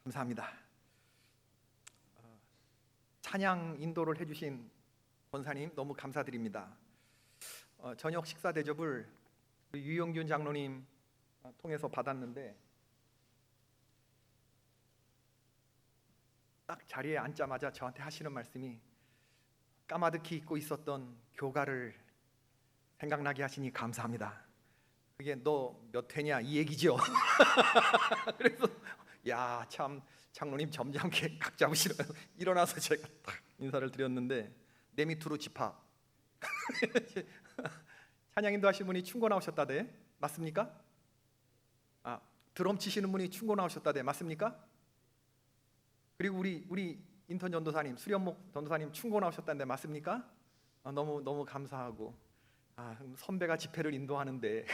감사합니다. 찬양 인도를 해주신 권사님 너무 감사드립니다. 저녁 식사 대접을 우리 유영균 장로님 통해서 받았는데 딱 자리에 앉자마자 저한테 하시는 말씀이 까마득히 잊고 있었던 교가를 생각나게 하시니 감사합니다. 그게 너 몇 회냐 이 얘기죠. 그래서 야, 참 장로님 점잖게 각 잡으시네요. 일어나서 제가 딱 인사를 드렸는데 내 밑으로 집합. 찬양인도 하신 분이 충고 나오셨다대 맞습니까? 드럼 치시는 분이 충고 나오셨다대 맞습니까? 그리고 우리 인턴 전도사님, 수련목 전도사님 충고 나오셨다는데 맞습니까? 너무 감사하고 선배가 집회를 인도하는데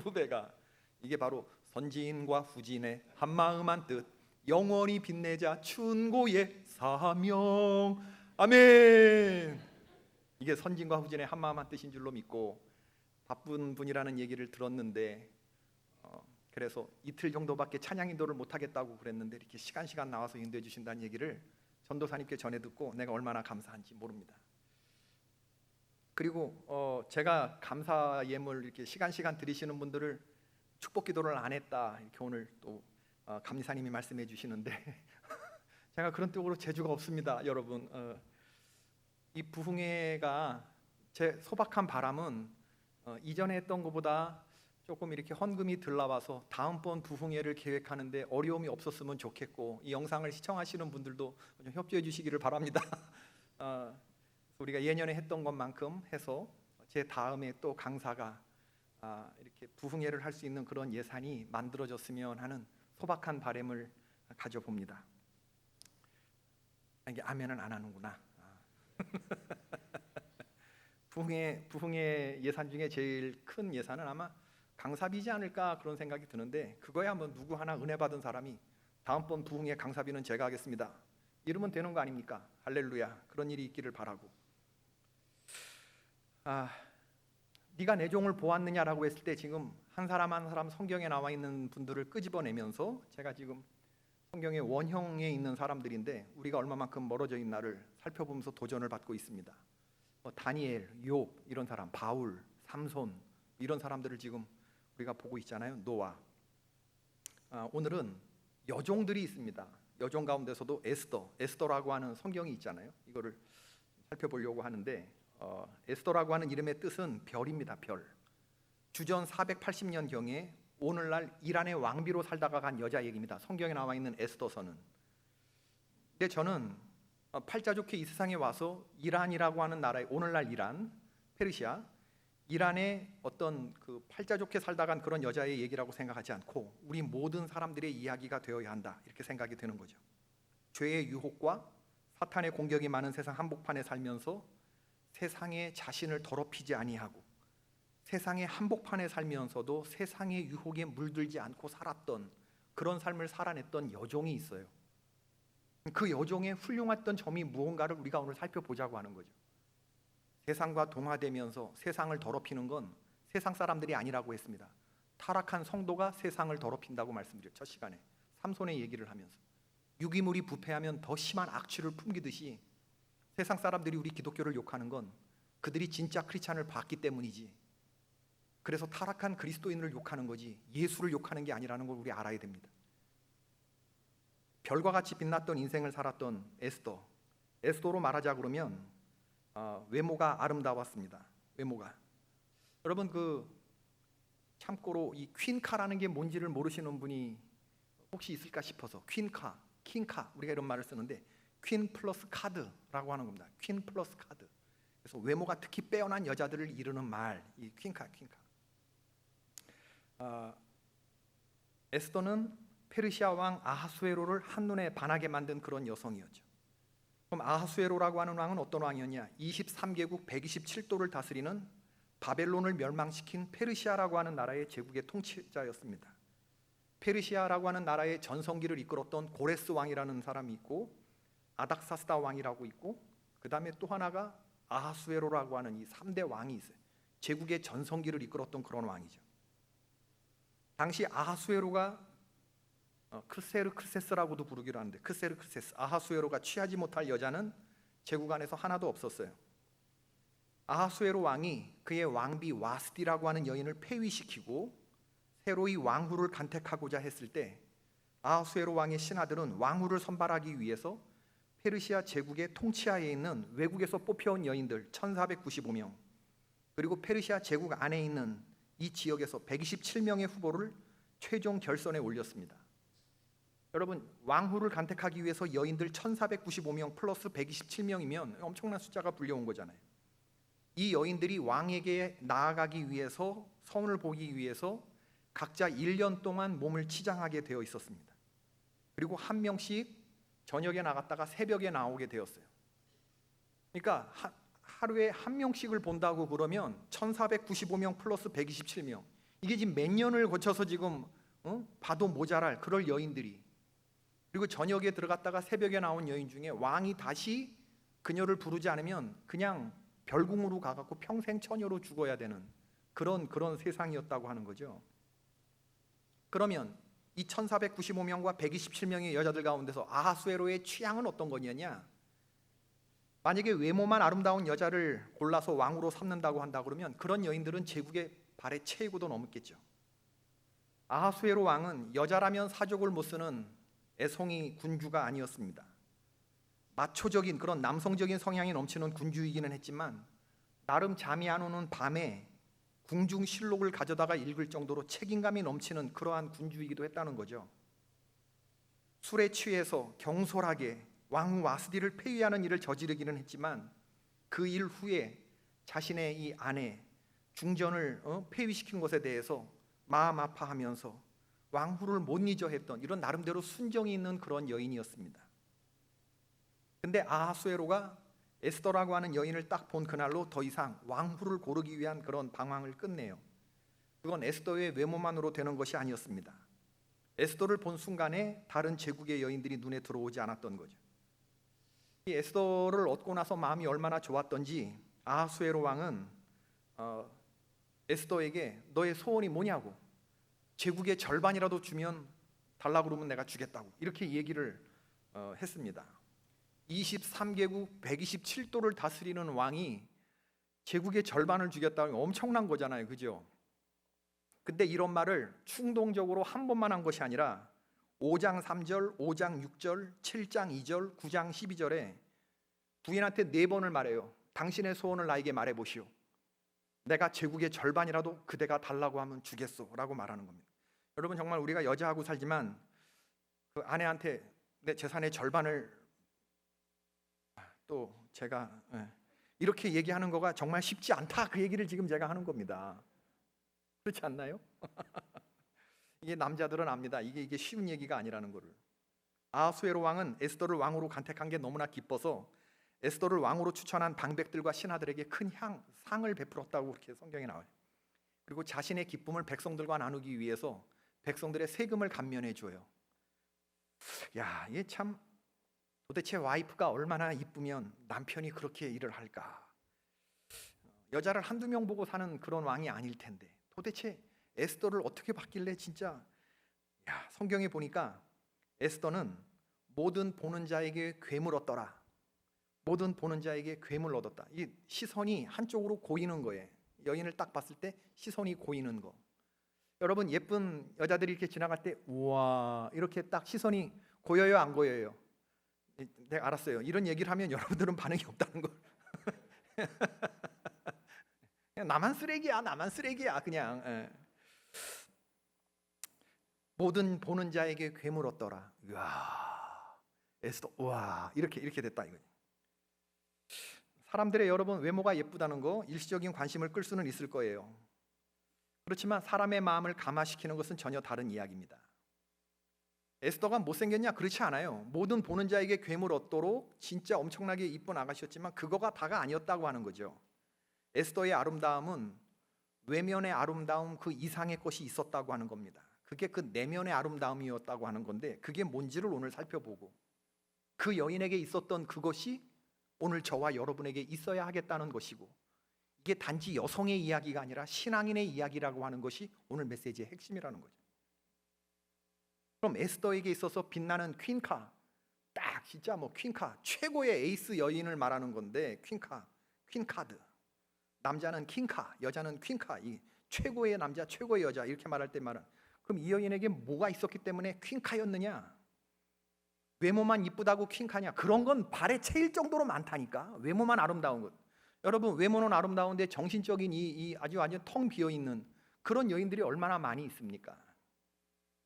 후배가 이게 바로 선진과 후진의 한마음한 뜻 영원히 빛내자 충고의 사명. 아멘. 이게 선진과 후진의 한마음한 뜻인 줄로 믿고 바쁜 분이라는 얘기를 들었는데 그래서 이틀 정도밖에 찬양 인도를 못하겠다고 그랬는데 이렇게 시간 나와서 인도해 주신다는 얘기를 전도사님께 전해 듣고 내가 얼마나 감사한지 모릅니다. 그리고 제가 감사 예물 이렇게 시간 드리시는 분들을 축복 기도를 안 했다 이렇게 오늘 또 감리사님이 말씀해 주시는데 제가 그런 쪽으로 재주가 없습니다. 여러분, 이 부흥회가 제 소박한 바람은 이전에 했던 것보다 조금 이렇게 헌금이 덜 나와서 다음번 부흥회를 계획하는데 어려움이 없었으면 좋겠고 이 영상을 시청하시는 분들도 좀 협조해 주시기를 바랍니다. 우리가 예년에 했던 것만큼 해서 제 다음에 또 강사가 이렇게 부흥회를 할 수 있는 그런 예산이 만들어졌으면 하는 소박한 바람을 가져봅니다. 이게 아멘은 안 하는구나. 부흥회 예산 중에 제일 큰 예산은 아마 강사비지 않을까 그런 생각이 드는데 그거야 한번 누구 하나 은혜 받은 사람이 다음번 부흥회 강사비는 제가 하겠습니다 이러면 되는 거 아닙니까? 할렐루야. 그런 일이 있기를 바라고. 네가 내 종을 보았느냐라고 했을 때 지금 한 사람 성경에 나와 있는 분들을 끄집어내면서 제가 지금 성경의 원형에 있는 사람들인데 우리가 얼마만큼 멀어져 있나를 살펴보면서 도전을 받고 있습니다. 다니엘, 욥 이런 사람, 바울, 삼손 이런 사람들을 지금 우리가 보고 있잖아요. 노아. 오늘은 여종들이 있습니다. 여종 가운데서도 에스더라고 하는 성경이 있잖아요. 이거를 살펴보려고 하는데 에스더라고 하는 이름의 뜻은 별입니다. 별. 주전 480년 경에 오늘날 이란의 왕비로 살다가 간 여자 얘기입니다. 성경에 나와 있는 에스더서는. 근데 저는 팔자 좋게 이 세상에 와서 이란이라고 하는 나라의 오늘날 이란, 페르시아, 이란의 어떤 그 팔자 좋게 살다 간 그런 여자의 얘기라고 생각하지 않고 우리 모든 사람들의 이야기가 되어야 한다 이렇게 생각이 드는 거죠. 죄의 유혹과 사탄의 공격이 많은 세상 한복판에 살면서 세상에 자신을 더럽히지 아니하고 세상의 한복판에 살면서도 세상의 유혹에 물들지 않고 살았던 그런 삶을 살아냈던 여종이 있어요. 그 여종의 훌륭했던 점이 무언가를 우리가 오늘 살펴보자고 하는 거죠. 세상과 동화되면서 세상을 더럽히는 건 세상 사람들이 아니라고 했습니다. 타락한 성도가 세상을 더럽힌다고 말씀드렸죠. 첫 시간에 삼손의 얘기를 하면서 유기물이 부패하면 더 심한 악취를 풍기듯이 세상 사람들이 우리 기독교를 욕하는 건 그들이 진짜 크리스찬을 봤기 때문이지 그래서 타락한 그리스도인을 욕하는 거지 예수를 욕하는 게 아니라는 걸 우리 알아야 됩니다. 별과 같이 빛났던 인생을 살았던 에스더로 말하자 그러면 외모가 아름다웠습니다. 외모가. 여러분 참고로 이 퀸카라는 게 뭔지를 모르시는 분이 혹시 있을까 싶어서 퀸카, 킹카 우리가 이런 말을 쓰는데 퀸 플러스 카드라고 하는 겁니다. 퀸 플러스 카드. 그래서 외모가 특히 빼어난 여자들을 이르는 말, 이 퀸카. 에스더는 페르시아 왕 아하수에로를 한눈에 반하게 만든 그런 여성이었죠. 그럼 아하수에로라고 하는 왕은 어떤 왕이었냐? 23개국 127도를 다스리는 바벨론을 멸망시킨 페르시아라고 하는 나라의 제국의 통치자였습니다. 페르시아라고 하는 나라의 전성기를 이끌었던 고레스 왕이라는 사람이 있고 아닥사스다 왕이라고 있고 그 다음에 또 하나가 아하수에로라고 하는 이 3대 왕이 있어요. 제국의 전성기를 이끌었던 그런 왕이죠. 당시 아하수에로가 크세르크세스라고도 부르기로 하는데, 크세르크세스, 아하수에로가 취하지 못할 여자는 제국 안에서 하나도 없었어요. 아하수에로 왕이 그의 왕비 와스디라고 하는 여인을 폐위시키고 새로이 왕후를 간택하고자 했을 때, 아하수에로 왕의 신하들은 왕후를 선발하기 위해서 페르시아 제국의 통치하에 있는 외국에서 뽑혀온 여인들 1495명, 그리고 페르시아 제국 안에 있는 이 지역에서 127명의 후보를 최종 결선에 올렸습니다. 여러분, 왕후를 간택하기 위해서 여인들 1495명 플러스 127명이면 엄청난 숫자가 불려온 거잖아요. 이 여인들이 왕에게 나아가기 위해서, 성을 보기 위해서 각자 1년 동안 몸을 치장하게 되어 있었습니다. 그리고 한 명씩 저녁에 나갔다가 새벽에 나오게 되었어요. 그러니까 하루에 한 명씩을 본다고 그러면 1495명 플러스 127명, 이게 지금 몇 년을 거쳐서 지금 봐도 모자랄 그럴 여인들이, 그리고 저녁에 들어갔다가 새벽에 나온 여인 중에 왕이 다시 그녀를 부르지 않으면 그냥 별궁으로 가갖고 평생 처녀로 죽어야 되는 그런 세상이었다고 하는 거죠. 그러면 이 1495명과 127명의 여자들 가운데서 아하수에로의 취향은 어떤 거냐냐? 만약에 외모만 아름다운 여자를 골라서 왕으로 삼는다고 한다 그러면 그런 여인들은 제국의 발에 채이고도 넘었겠죠. 아하수에로 왕은 여자라면 사족을 못 쓰는 애송이 군주가 아니었습니다. 마초적인 그런 남성적인 성향이 넘치는 군주이기는 했지만 나름 잠이 안 오는 밤에 궁중실록을 가져다가 읽을 정도로 책임감이 넘치는 그러한 군주이기도 했다는 거죠. 술에 취해서 경솔하게 왕후 와스디를 폐위하는 일을 저지르기는 했지만 그 일 후에 자신의 이 아내 중전을 폐위시킨 것에 대해서 마음 아파하면서 왕후를 못 잊어 했던 이런 나름대로 순정이 있는 그런 여인이었습니다. 근데 아하수에로가 에스더라고 하는 여인을 딱 본 그날로 더 이상 왕후를 고르기 위한 그런 방황을 끝내요. 그건 에스더의 외모만으로 되는 것이 아니었습니다. 에스더를 본 순간에 다른 제국의 여인들이 눈에 들어오지 않았던 거죠. 이 에스더를 얻고 나서 마음이 얼마나 좋았던지 아하수에로 왕은 에스더에게 너의 소원이 뭐냐고, 제국의 절반이라도 주면 달라고 그러면 내가 주겠다고 이렇게 얘기를 했습니다. 23개국 127도를 다스리는 왕이 제국의 절반을 주겠다는 엄청난 거잖아요, 그죠? 근데 이런 말을 충동적으로 한 번만 한 것이 아니라 5장 3절, 5장 6절, 7장 2절, 9장 12절에 부인한테 4번을 말해요. 당신의 소원을 나에게 말해보시오. 내가 제국의 절반이라도 그대가 달라고 하면 주겠소 라고 말하는 겁니다. 여러분, 정말 우리가 여자하고 살지만 그 아내한테 내 재산의 절반을 또 제가 이렇게 얘기하는 거가 정말 쉽지 않다, 그 얘기를 지금 제가 하는 겁니다. 그렇지 않나요? 이게 남자들은 압니다. 이게 쉬운 얘기가 아니라는 거를. 아하수에로 왕은 에스더를 왕으로 간택한 게 너무나 기뻐서 에스더를 왕으로 추천한 방백들과 신하들에게 큰 상을 베풀었다고 그렇게 성경에 나와요. 그리고 자신의 기쁨을 백성들과 나누기 위해서 백성들의 세금을 감면해 줘요. 야, 이게 참, 도대체 와이프가 얼마나 이쁘면 남편이 그렇게 일을 할까? 여자를 한두 명 보고 사는 그런 왕이 아닐 텐데 도대체 에스더를 어떻게 봤길래 진짜, 야, 성경에 보니까 에스더는 모든 보는 자에게 괴물 얻더라. 모든 보는 자에게 괴물 얻었다. 이 시선이 한쪽으로 고이는 거예요. 여인을 딱 봤을 때 시선이 고이는 거. 여러분, 예쁜 여자들이 이렇게 지나갈 때 우와 이렇게 딱 시선이 고여요, 안 고여요? 네, 알았어요. 이런 얘기를 하면 여러분들은 반응이 없다는 걸. 그냥 나만 쓰레기야 그냥. 모든 보는 자에게 괴물 얻더라. 우와, 에스더, 우와, 이렇게 됐다 이거. 사람들의 여러분 외모가 예쁘다는 거 일시적인 관심을 끌 수는 있을 거예요. 그렇지만 사람의 마음을 감화시키는 것은 전혀 다른 이야기입니다. 에스더가 못생겼냐? 그렇지 않아요. 모든 보는 자에게 괴물 얻도록 진짜 엄청나게 이쁜 아가씨였지만 그거가 다가 아니었다고 하는 거죠. 에스더의 아름다움은 외면의 아름다움 그 이상의 것이 있었다고 하는 겁니다. 그게 그 내면의 아름다움이었다고 하는 건데 그게 뭔지를 오늘 살펴보고 그 여인에게 있었던 그것이 오늘 저와 여러분에게 있어야 하겠다는 것이고, 이게 단지 여성의 이야기가 아니라 신앙인의 이야기라고 하는 것이 오늘 메시지의 핵심이라는 거죠. 그럼 에스더에게 있어서 빛나는 퀸카, 딱 진짜 뭐 퀸카, 최고의 에이스 여인을 말하는 건데, 퀸카드. 남자는 킹카, 여자는 퀸카. 이 최고의 남자, 최고의 여자 이렇게 말할 때 말은, 그럼 이 여인에게 뭐가 있었기 때문에 퀸카였느냐? 외모만 이쁘다고 퀸카냐? 그런 건 발에 채일 정도로 많다니까. 외모만 아름다운 것. 여러분, 외모는 아름다운데 정신적인 이 아주 텅 비어 있는 그런 여인들이 얼마나 많이 있습니까?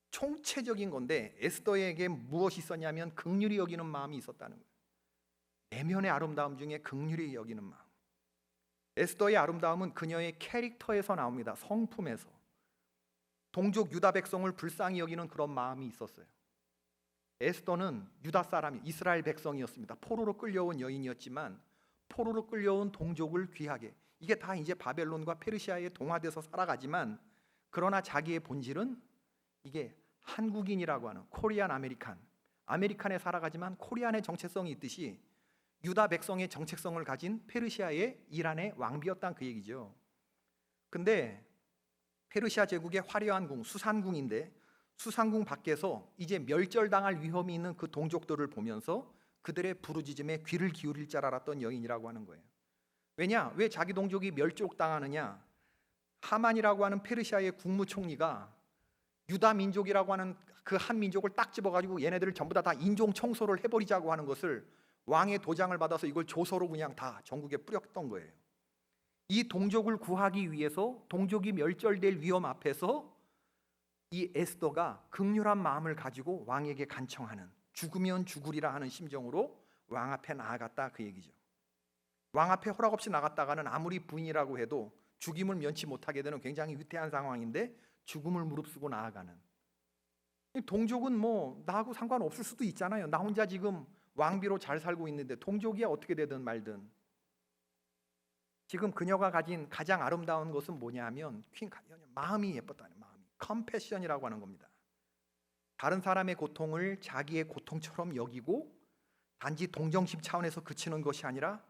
총체적인 건데, 에스더에게 무엇이 있었냐면 긍휼히 여기는 마음이 있었다는 거예요. 내면의 아름다움 중에 긍휼히 여기는 마음. 에스더의 아름다움은 그녀의 캐릭터에서 나옵니다. 성품에서. 동족 유다 백성을 불쌍히 여기는 그런 마음이 있었어요. 에스더는 유다 사람이, 이스라엘 백성이었습니다. 포로로 끌려온 여인이었지만 포로로 끌려온 동족을 귀하게, 이게 다 이제 바벨론과 페르시아에 동화돼서 살아가지만, 그러나 자기의 본질은 이게 한국인이라고 하는 코리안 아메리칸에 살아가지만 코리안의 정체성이 있듯이 유다 백성의 정체성을 가진 페르시아의 이란의 왕비였단 그 얘기죠. 근데 페르시아 제국의 화려한 궁, 수산궁인데, 수산궁 밖에서 이제 멸절당할 위험이 있는 그 동족들을 보면서 그들의 부르짖음에 귀를 기울일 줄 알았던 여인이라고 하는 거예요. 왜냐? 왜 자기 동족이 멸족당하느냐? 하만이라고 하는 페르시아의 국무총리가 유다 민족이라고 하는 그 한 민족을 딱 집어가지고 얘네들을 전부 다 인종 청소를 해버리자고 하는 것을 왕의 도장을 받아서 이걸 조서로 그냥 다 전국에 뿌렸던 거예요. 이 동족을 구하기 위해서 동족이 멸절될 위험 앞에서 이 에스더가 극률한 마음을 가지고 왕에게 간청하는, 죽으면 죽으리라 하는 심정으로 왕 앞에 나아갔다 그 얘기죠. 왕 앞에 허락 없이 나갔다가는 아무리 부인이라고 해도 죽임을 면치 못하게 되는 굉장히 위태한 상황인데, 죽음을 무릅쓰고 나아가는. 동족은 뭐 나하고 상관없을 수도 있잖아요. 나 혼자 지금 왕비로 잘 살고 있는데 동족이 어떻게 되든 말든. 지금 그녀가 가진 가장 아름다운 것은 뭐냐면 마음이 예뻤다는 마음이, 컴패션이라고 하는 겁니다. 다른 사람의 고통을 자기의 고통처럼 여기고 단지 동정심 차원에서 그치는 것이 아니라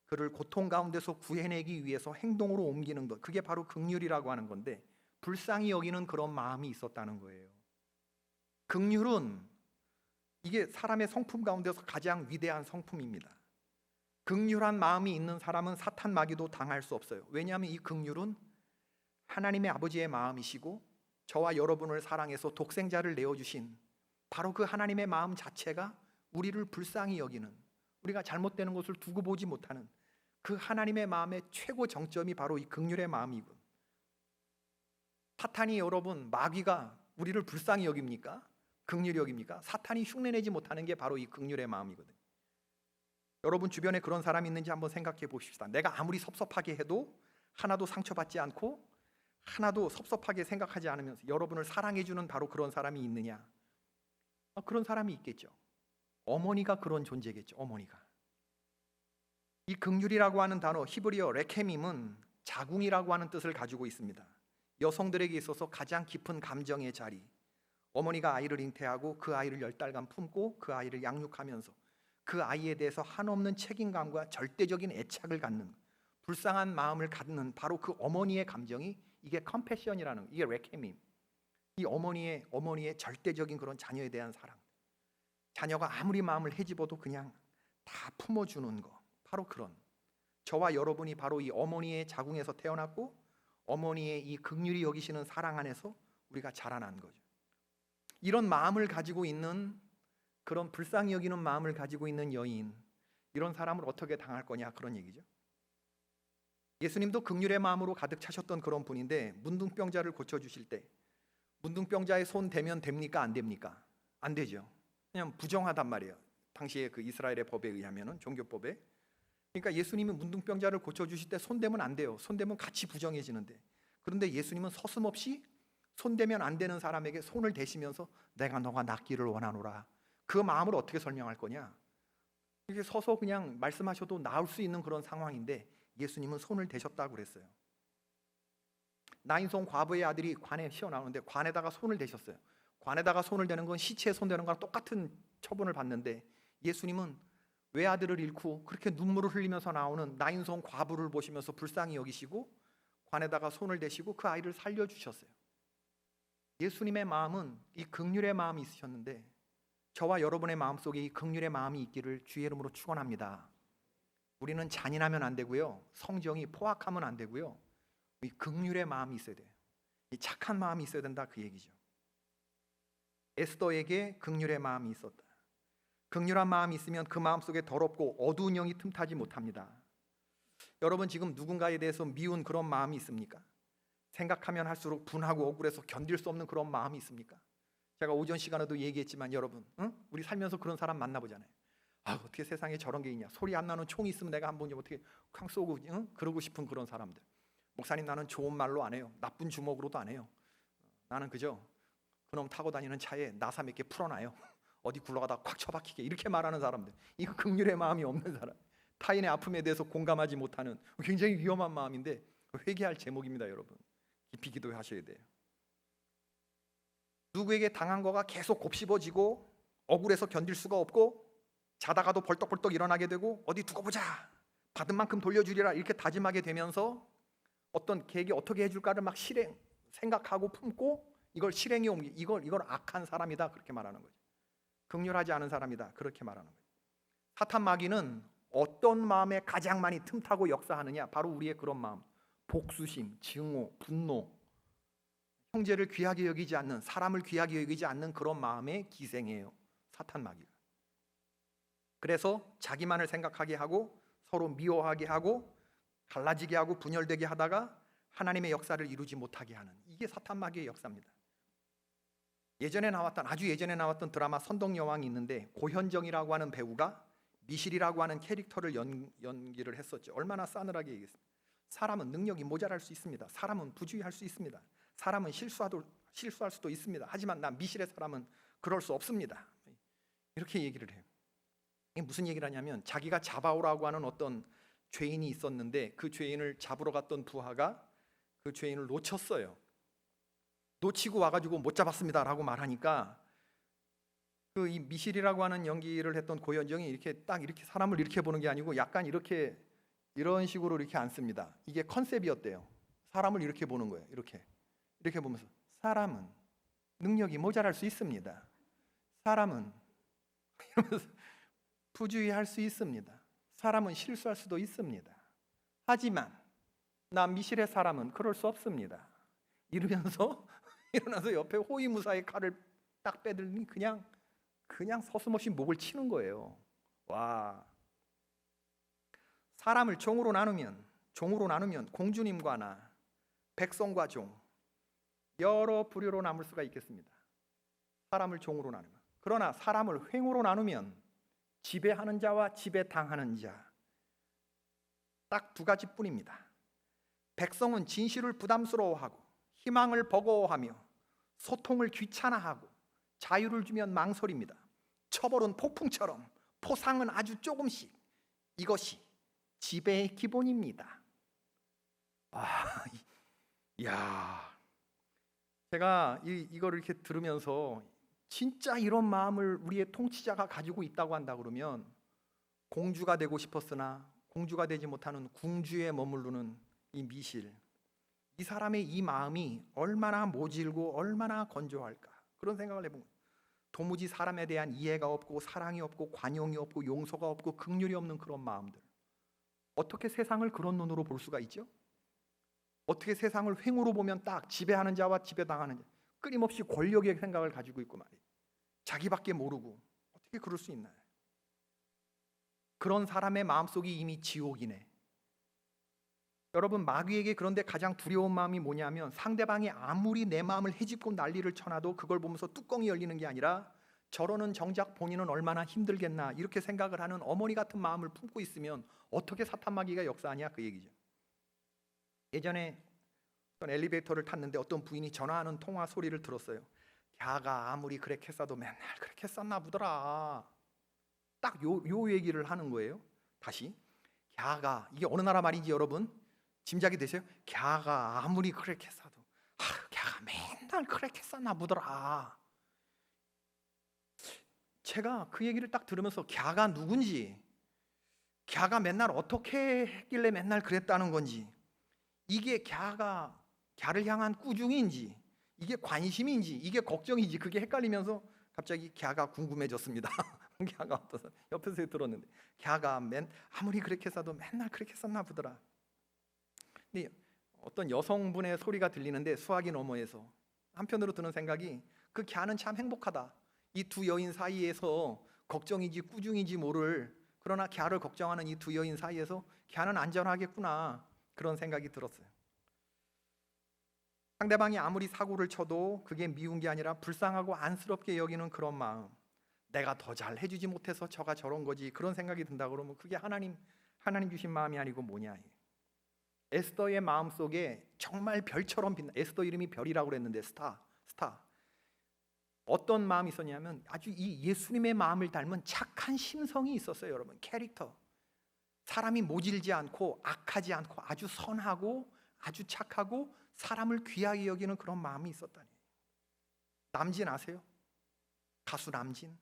그를 고통 가운데서 구해내기 위해서 행동으로 옮기는 것, 그게 바로 긍휼이라고 하는 건데, 불쌍히 여기는 그런 마음이 있었다는 거예요. 긍휼은 이게 사람의 성품 가운데서 가장 위대한 성품입니다. 긍휼한 마음이 있는 사람은 사탄 마귀도 당할 수 없어요. 왜냐하면 이 긍휼은 하나님의 아버지의 마음이시고 저와 여러분을 사랑해서 독생자를 내어주신 바로 그 하나님의 마음 자체가 우리를 불쌍히 여기는, 우리가 잘못되는 것을 두고 보지 못하는 그 하나님의 마음의 최고 정점이 바로 이 긍휼의 마음이고, 사탄이, 여러분, 마귀가 우리를 불쌍히 여깁니까? 긍휼히 여깁니까? 사탄이 흉내내지 못하는 게 바로 이 긍휼의 마음이거든요. 여러분 주변에 그런 사람이 있는지 한번 생각해 보십시다. 내가 아무리 섭섭하게 해도 하나도 상처받지 않고 하나도 섭섭하게 생각하지 않으면서 여러분을 사랑해주는 바로 그런 사람이 있느냐? 그런 사람이 있겠죠. 어머니가 그런 존재겠죠. 어머니가. 이 긍휼이라고 하는 단어, 히브리어 레케밈은 자궁이라고 하는 뜻을 가지고 있습니다. 여성들에게 있어서 가장 깊은 감정의 자리. 어머니가 아이를 잉태하고 그 아이를 10달간 품고 그 아이를 양육하면서 그 아이에 대해서 한없는 책임감과 절대적인 애착을 갖는, 불쌍한 마음을 갖는 바로 그 어머니의 감정이, 이게 컴패션이라는, 이게 레케밈. 이 어머니의 절대적인 그런 자녀에 대한 사랑. 자녀가 아무리 마음을 헤집어도 그냥 다 품어주는 거. 바로 그런, 저와 여러분이 바로 이 어머니의 자궁에서 태어났고 어머니의 이 긍휼히 여기시는 사랑 안에서 우리가 자라난 거죠. 이런 마음을 가지고 있는, 그런 불쌍히 여기는 마음을 가지고 있는 여인, 이런 사람을 어떻게 당할 거냐, 그런 얘기죠. 예수님도 긍휼의 마음으로 가득 차셨던 그런 분인데, 문둥병자를 고쳐주실 때 문둥병자의 손 대면 됩니까? 안 됩니까? 안 되죠. 그냥 부정하단 말이에요. 당시에 그 이스라엘의 법에 의하면은, 종교법에. 그러니까 예수님이 문둥병자를 고쳐주실 때 손 대면 안 돼요. 손 대면 같이 부정해지는데, 그런데 예수님은 서슴없이 손 대면 안 되는 사람에게 손을 대시면서 내가 너가 낫기를 원하노라. 그 마음을 어떻게 설명할 거냐? 이렇게 서서 그냥 말씀하셔도 나을 수 있는 그런 상황인데 예수님은 손을 대셨다고 그랬어요. 나인성 과부의 아들이 관에 튀어나오는데 관에다가 손을 대셨어요. 관에다가 손을 대는 건 시체에 손 대는 거랑 똑같은 처분을 받는데, 예수님은 외아들을 잃고 그렇게 눈물을 흘리면서 나오는 나인성 과부를 보시면서 불쌍히 여기시고 관에다가 손을 대시고 그 아이를 살려주셨어요. 예수님의 마음은 이 긍휼의 마음이 있으셨는데 저와 여러분의 마음속에 이 긍휼의 마음이 있기를 주의 이름으로 축원합니다. 우리는 잔인하면 안 되고요, 성정이 포악하면 안 되고요, 이 긍휼의 마음이 있어야 돼요. 이 착한 마음이 있어야 된다, 그 얘기죠. 에스더에게 긍휼의 마음이 있었다. 긍휼한 마음이 있으면 그 마음속에 더럽고 어두운 영이 틈타지 못합니다. 여러분 지금 누군가에 대해서 미운 그런 마음이 있습니까? 생각하면 할수록 분하고 억울해서 견딜 수 없는 그런 마음이 있습니까? 제가 오전 시간에도 얘기했지만 여러분, 우리 살면서 그런 사람 만나보잖아요. 아, 어떻게 세상에 저런 게 있냐, 소리 안 나는 총이 있으면 내가 한번 어떻게 쾅 쏘고 그러고 싶은 그런 사람들. 목사님, 나는 좋은 말로 안 해요, 나쁜 주먹으로도 안 해요. 나는 그저 그놈 타고 다니는 차에 나사 몇 개 풀어놔요. 어디 굴러가다 꽉 처박히게, 이렇게 말하는 사람들, 이거 긍휼의 마음이 없는 사람, 타인의 아픔에 대해서 공감하지 못하는 굉장히 위험한 마음인데 회개할 제목입니다. 여러분 깊이 기도하셔야 돼요. 누구에게 당한 거가 계속 곱씹어지고 억울해서 견딜 수가 없고 자다가도 벌떡벌떡 일어나게 되고 어디 두고 보자, 받은 만큼 돌려주리라, 이렇게 다짐하게 되면서 어떤 계획이 어떻게 해줄까를 막 생각하고 품고 이걸 실행에 옮기, 이걸 악한 사람이다, 그렇게 말하는 거죠. 긍휼하지 않은 사람이다, 그렇게 말하는 거죠. 사탄 마귀는 어떤 마음에 가장 많이 틈타고 역사하느냐, 바로 우리의 그런 마음, 복수심, 증오, 분노, 형제를 귀하게 여기지 않는, 사람을 귀하게 여기지 않는 그런 마음의 기생이에요, 사탄 마귀가. 그래서 자기만을 생각하게 하고 서로 미워하게 하고 갈라지게 하고 분열되게 하다가 하나님의 역사를 이루지 못하게 하는, 이게 사탄 마귀의 역사입니다. 아주 예전에 나왔던 드라마 선덕여왕이 있는데 고현정이라고 하는 배우가 미실이라고 하는 캐릭터를 연기를 했었죠. 얼마나 싸늘하게 얘기했습니다. 사람은 능력이 모자랄 수 있습니다. 사람은 부주의할 수 있습니다. 사람은 실수할 수도 있습니다. 하지만 나 미실의 사람은 그럴 수 없습니다. 이렇게 얘기를 해요. 이게 무슨 얘기를 하냐면, 자기가 잡아오라고 하는 어떤 죄인이 있었는데 그 죄인을 잡으러 갔던 부하가 그 죄인을 놓쳤어요. 놓치고 와가지고 못 잡았습니다 라고 말하니까 그 이 미실이라고 하는 연기를 했던 고현정이 이렇게 딱 이렇게 사람을 이렇게 보는 게 아니고 약간 이렇게 이런 식으로 이렇게 앉습니다. 이게 컨셉이었대요. 사람을 이렇게 보는 거예요. 이렇게 보면서, 사람은 능력이 모자랄 수 있습니다. 사람은 이러면서 부주의할 수 있습니다. 사람은 실수할 수도 있습니다. 하지만 나 미실의 사람은 그럴 수 없습니다. 이러면서 일어나서 옆에 호위무사의 칼을 딱 빼들니 그냥 서슴없이 목을 치는 거예요. 와. 사람을 종으로 나누면 공주님과 나, 백성과 종, 여러 부류로 나눌 수가 있겠습니다. 사람을 종으로 나누면. 그러나 사람을 횡으로 나누면 지배하는 자와 지배당하는 자, 딱 두 가지뿐입니다. 백성은 진실을 부담스러워하고 희망을 버거워하며 소통을 귀찮아하고 자유를 주면 망설입니다. 처벌은 폭풍처럼, 포상은 아주 조금씩. 이것이 지배의 기본입니다. 제가 이거를 이렇게 들으면서 진짜 이런 마음을 우리의 통치자가 가지고 있다고 한다 그러면, 공주가 되고 싶었으나 공주가 되지 못하는 궁주에 머무르는 이 미실, 이 사람의 이 마음이 얼마나 모질고 얼마나 건조할까, 그런 생각을 해본 거예요. 도무지 사람에 대한 이해가 없고 사랑이 없고 관용이 없고 용서가 없고 긍휼이 없는 그런 마음들, 어떻게 세상을 그런 눈으로 볼 수가 있죠? 어떻게 세상을 횡으로 보면 딱 지배하는 자와 지배당하는 자, 끊임없이 권력의 생각을 가지고 있고 말이에요. 자기밖에 모르고 어떻게 그럴 수 있나요? 그런 사람의 마음속이 이미 지옥이네. 여러분, 마귀에게 그런데 가장 두려운 마음이 뭐냐면, 상대방이 아무리 내 마음을 헤집고 난리를 쳐놔도 그걸 보면서 뚜껑이 열리는 게 아니라, 저러는 정작 본인은 얼마나 힘들겠나, 이렇게 생각을 하는 어머니 같은 마음을 품고 있으면 어떻게 사탄 마귀가 역사하냐, 그 얘기죠. 예전에 어떤 엘리베이터를 탔는데 어떤 부인이 전화하는 통화 소리를 들었어요. 걔가 아무리 그렇게 써도 맨날 그렇게 썼나 보더라. 딱 요 얘기를 하는 거예요. 다시, 걔가, 이게 어느 나라 말인지 여러분 짐작이 되세요? 걔가 아무리 그렇게 써도 걔가 맨날 그렇게 썼나 보더라. 제가 그 얘기를 딱 들으면서 걔가 누군지, 걔가 맨날 어떻게 했길래 맨날 그랬다는 건지, 이게 걔를 향한 꾸중인지, 이게 관심인지 이게 걱정인지 그게 헷갈리면서 갑자기 걔가 궁금해졌습니다. 걔가 어떠서 옆에서 들었는데 걔가 아무리 그렇게 써도 맨날 그렇게 썼나 보더라. 근데 어떤 여성분의 소리가 들리는데 수화기 너머에서 한편으로 드는 생각이 그 걔는 참 행복하다. 이 두 여인 사이에서 걱정인지 꾸중인지 모를 그러나 걔를 걱정하는 이 두 여인 사이에서 걔는 안전하겠구나 그런 생각이 들었어요. 상대방이 아무리 사고를 쳐도 그게 미운 게 아니라 불쌍하고 안쓰럽게 여기는 그런 마음, 내가 더 잘 해주지 못해서 저가 저런 거지 그런 생각이 든다 그러면 그게 하나님 주신 마음이 아니고 뭐냐. 에스더의 마음 속에 정말 별처럼 빛나, 에스더 이름이 별이라고 그랬는데 스타 어떤 마음이 있었냐면 아주 이 예수님의 마음을 닮은 착한 심성이 있었어요. 여러분, 캐릭터, 사람이 모질지 않고 악하지 않고 아주 선하고 아주 착하고 사람을 귀하게 여기는 그런 마음이 있었다니. 남진 아세요? 가수 남진.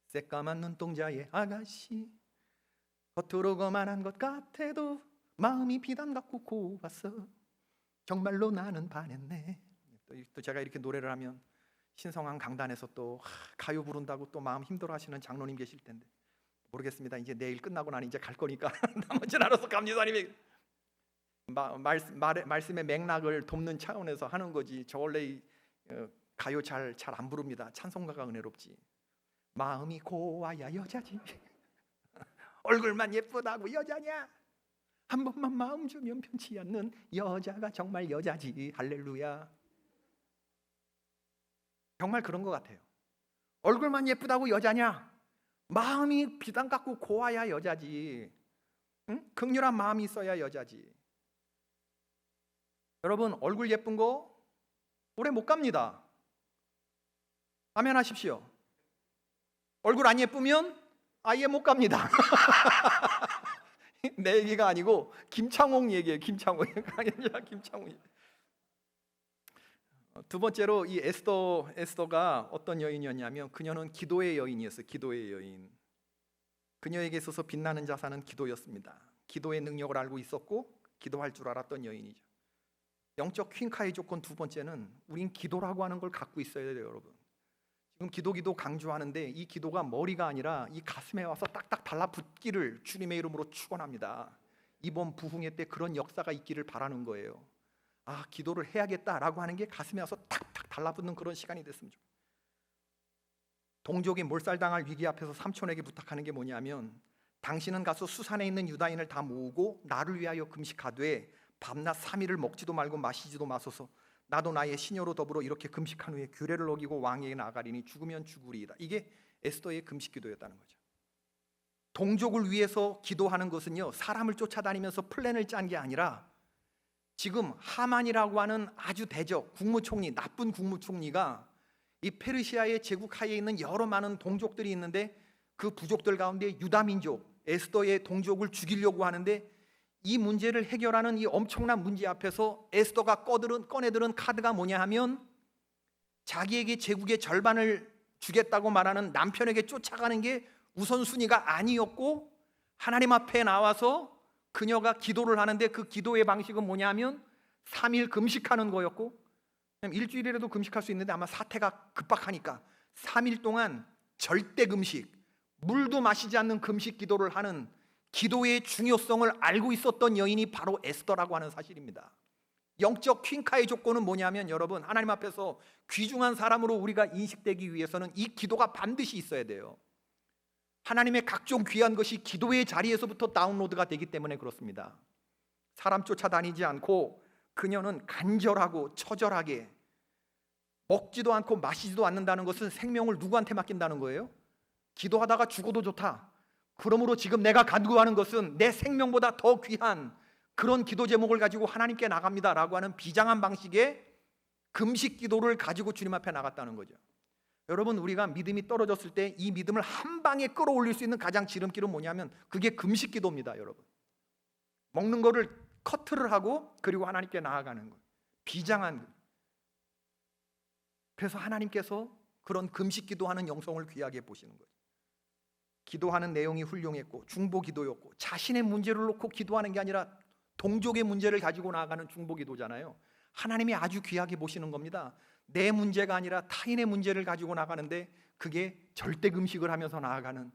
새까만 눈동자의 아가씨, 겉으로 거만한 것 같아도 마음이 비단 같고 고왔어. 정말로 나는 반했네. 또 제가 이렇게 노래를 하면 신성한 강단에서 또 가요 부른다고 또 마음 힘들어하시는 장로님 계실 텐데 모르겠습니다. 이제 내일 끝나고 나는 이제 갈 거니까 나머지는 알아서 감리사님이 말씀의 맥락을 돕는 차원에서 하는 거지. 저 원래 가요 잘 안 부릅니다. 찬송가가 은혜롭지. 마음이 고와야 여자지. 얼굴만 예쁘다고 여자냐? 한 번만 마음 주면 편치 않는 여자가 정말 여자지. 할렐루야. 정말 그런 것 같아요. 얼굴만 예쁘다고 여자냐? 마음이 비단 같고 고와야 여자지. 응? 극렬한 마음이 있어야 여자지. 여러분, 얼굴 예쁜 거 오래 못 갑니다. 아멘 하십시오. 얼굴 안 예쁘면 아예 못 갑니다. 내 얘기가 아니고 김창홍 얘기예요. 김창홍. 두 번째로 이 에스더가 어떤 여인이었냐면 그녀는 기도의 여인이었어요. 기도의 여인. 그녀에게 있어서 빛나는 자산은 기도였습니다. 기도의 능력을 알고 있었고 기도할 줄 알았던 여인이죠. 영적 퀸카의 조건 두 번째는 우린 기도라고 하는 걸 갖고 있어야 돼요. 여러분, 지금 기도 강조하는데 이 기도가 머리가 아니라 이 가슴에 와서 딱딱 달라붙기를 주님의 이름으로 축원합니다. 이번 부흥회 때 그런 역사가 있기를 바라는 거예요. 아, 기도를 해야겠다라고 하는 게 가슴에 와서 탁탁 달라붙는 그런 시간이 됐으면 좋겠어요. 동족이 몰살당할 위기 앞에서 삼촌에게 부탁하는 게 뭐냐면 당신은 가서 수산에 있는 유다인을 다 모으고 나를 위하여 금식하되 밤낮 3일을 먹지도 말고 마시지도 마소서. 나도 나의 시녀로 더불어 이렇게 금식한 후에 규례를 어기고 왕에게 나아가리니 죽으면 죽으리이다. 이게 에스더의 금식 기도였다는 거죠. 동족을 위해서 기도하는 것은요, 사람을 쫓아다니면서 플랜을 짠 게 아니라 지금 하만이라고 하는 아주 대적 국무총리, 나쁜 국무총리가 이 페르시아의 제국 하에 있는 여러 많은 동족들이 있는데 그 부족들 가운데 유다민족 에스더의 동족을 죽이려고 하는데 이 문제를 해결하는 이 엄청난 문제 앞에서 에스더가 꺼내들은 카드가 뭐냐 하면 자기에게 제국의 절반을 주겠다고 말하는 남편에게 쫓아가는 게 우선순위가 아니었고 하나님 앞에 나와서 그녀가 기도를 하는데 그 기도의 방식은 뭐냐 하면 3일 금식하는 거였고, 일주일이라도 금식할 수 있는데 아마 사태가 급박하니까 3일 동안 절대 금식, 물도 마시지 않는 금식 기도를 하는 기도의 중요성을 알고 있었던 여인이 바로 에스더라고 하는 사실입니다. 영적 퀸카의 조건은 뭐냐면 여러분, 하나님 앞에서 귀중한 사람으로 우리가 인식되기 위해서는 이 기도가 반드시 있어야 돼요. 하나님의 각종 귀한 것이 기도의 자리에서부터 다운로드가 되기 때문에 그렇습니다. 사람 쫓아다니지 않고 그녀는 간절하고 처절하게 먹지도 않고 마시지도 않는다는 것은 생명을 누구한테 맡긴다는 거예요? 기도하다가 죽어도 좋다, 그러므로 지금 내가 간구하는 것은 내 생명보다 더 귀한 그런 기도 제목을 가지고 하나님께 나갑니다 라고 하는 비장한 방식의 금식 기도를 가지고 주님 앞에 나갔다는 거죠. 여러분, 우리가 믿음이 떨어졌을 때 이 믿음을 한 방에 끌어올릴 수 있는 가장 지름길은 뭐냐면 그게 금식 기도입니다. 여러분, 먹는 거를 커트를 하고 그리고 하나님께 나아가는 거예요. 비장한. 그래서 하나님께서 그런 금식 기도하는 영성을 귀하게 보시는 거죠. 기도하는 내용이 훌륭했고 중보 기도였고 자신의 문제를 놓고 기도하는 게 아니라 동족의 문제를 가지고 나아가는 중보 기도잖아요. 하나님이 아주 귀하게 보시는 겁니다. 내 문제가 아니라 타인의 문제를 가지고 나가는데 그게 절대 금식을 하면서 나아가는,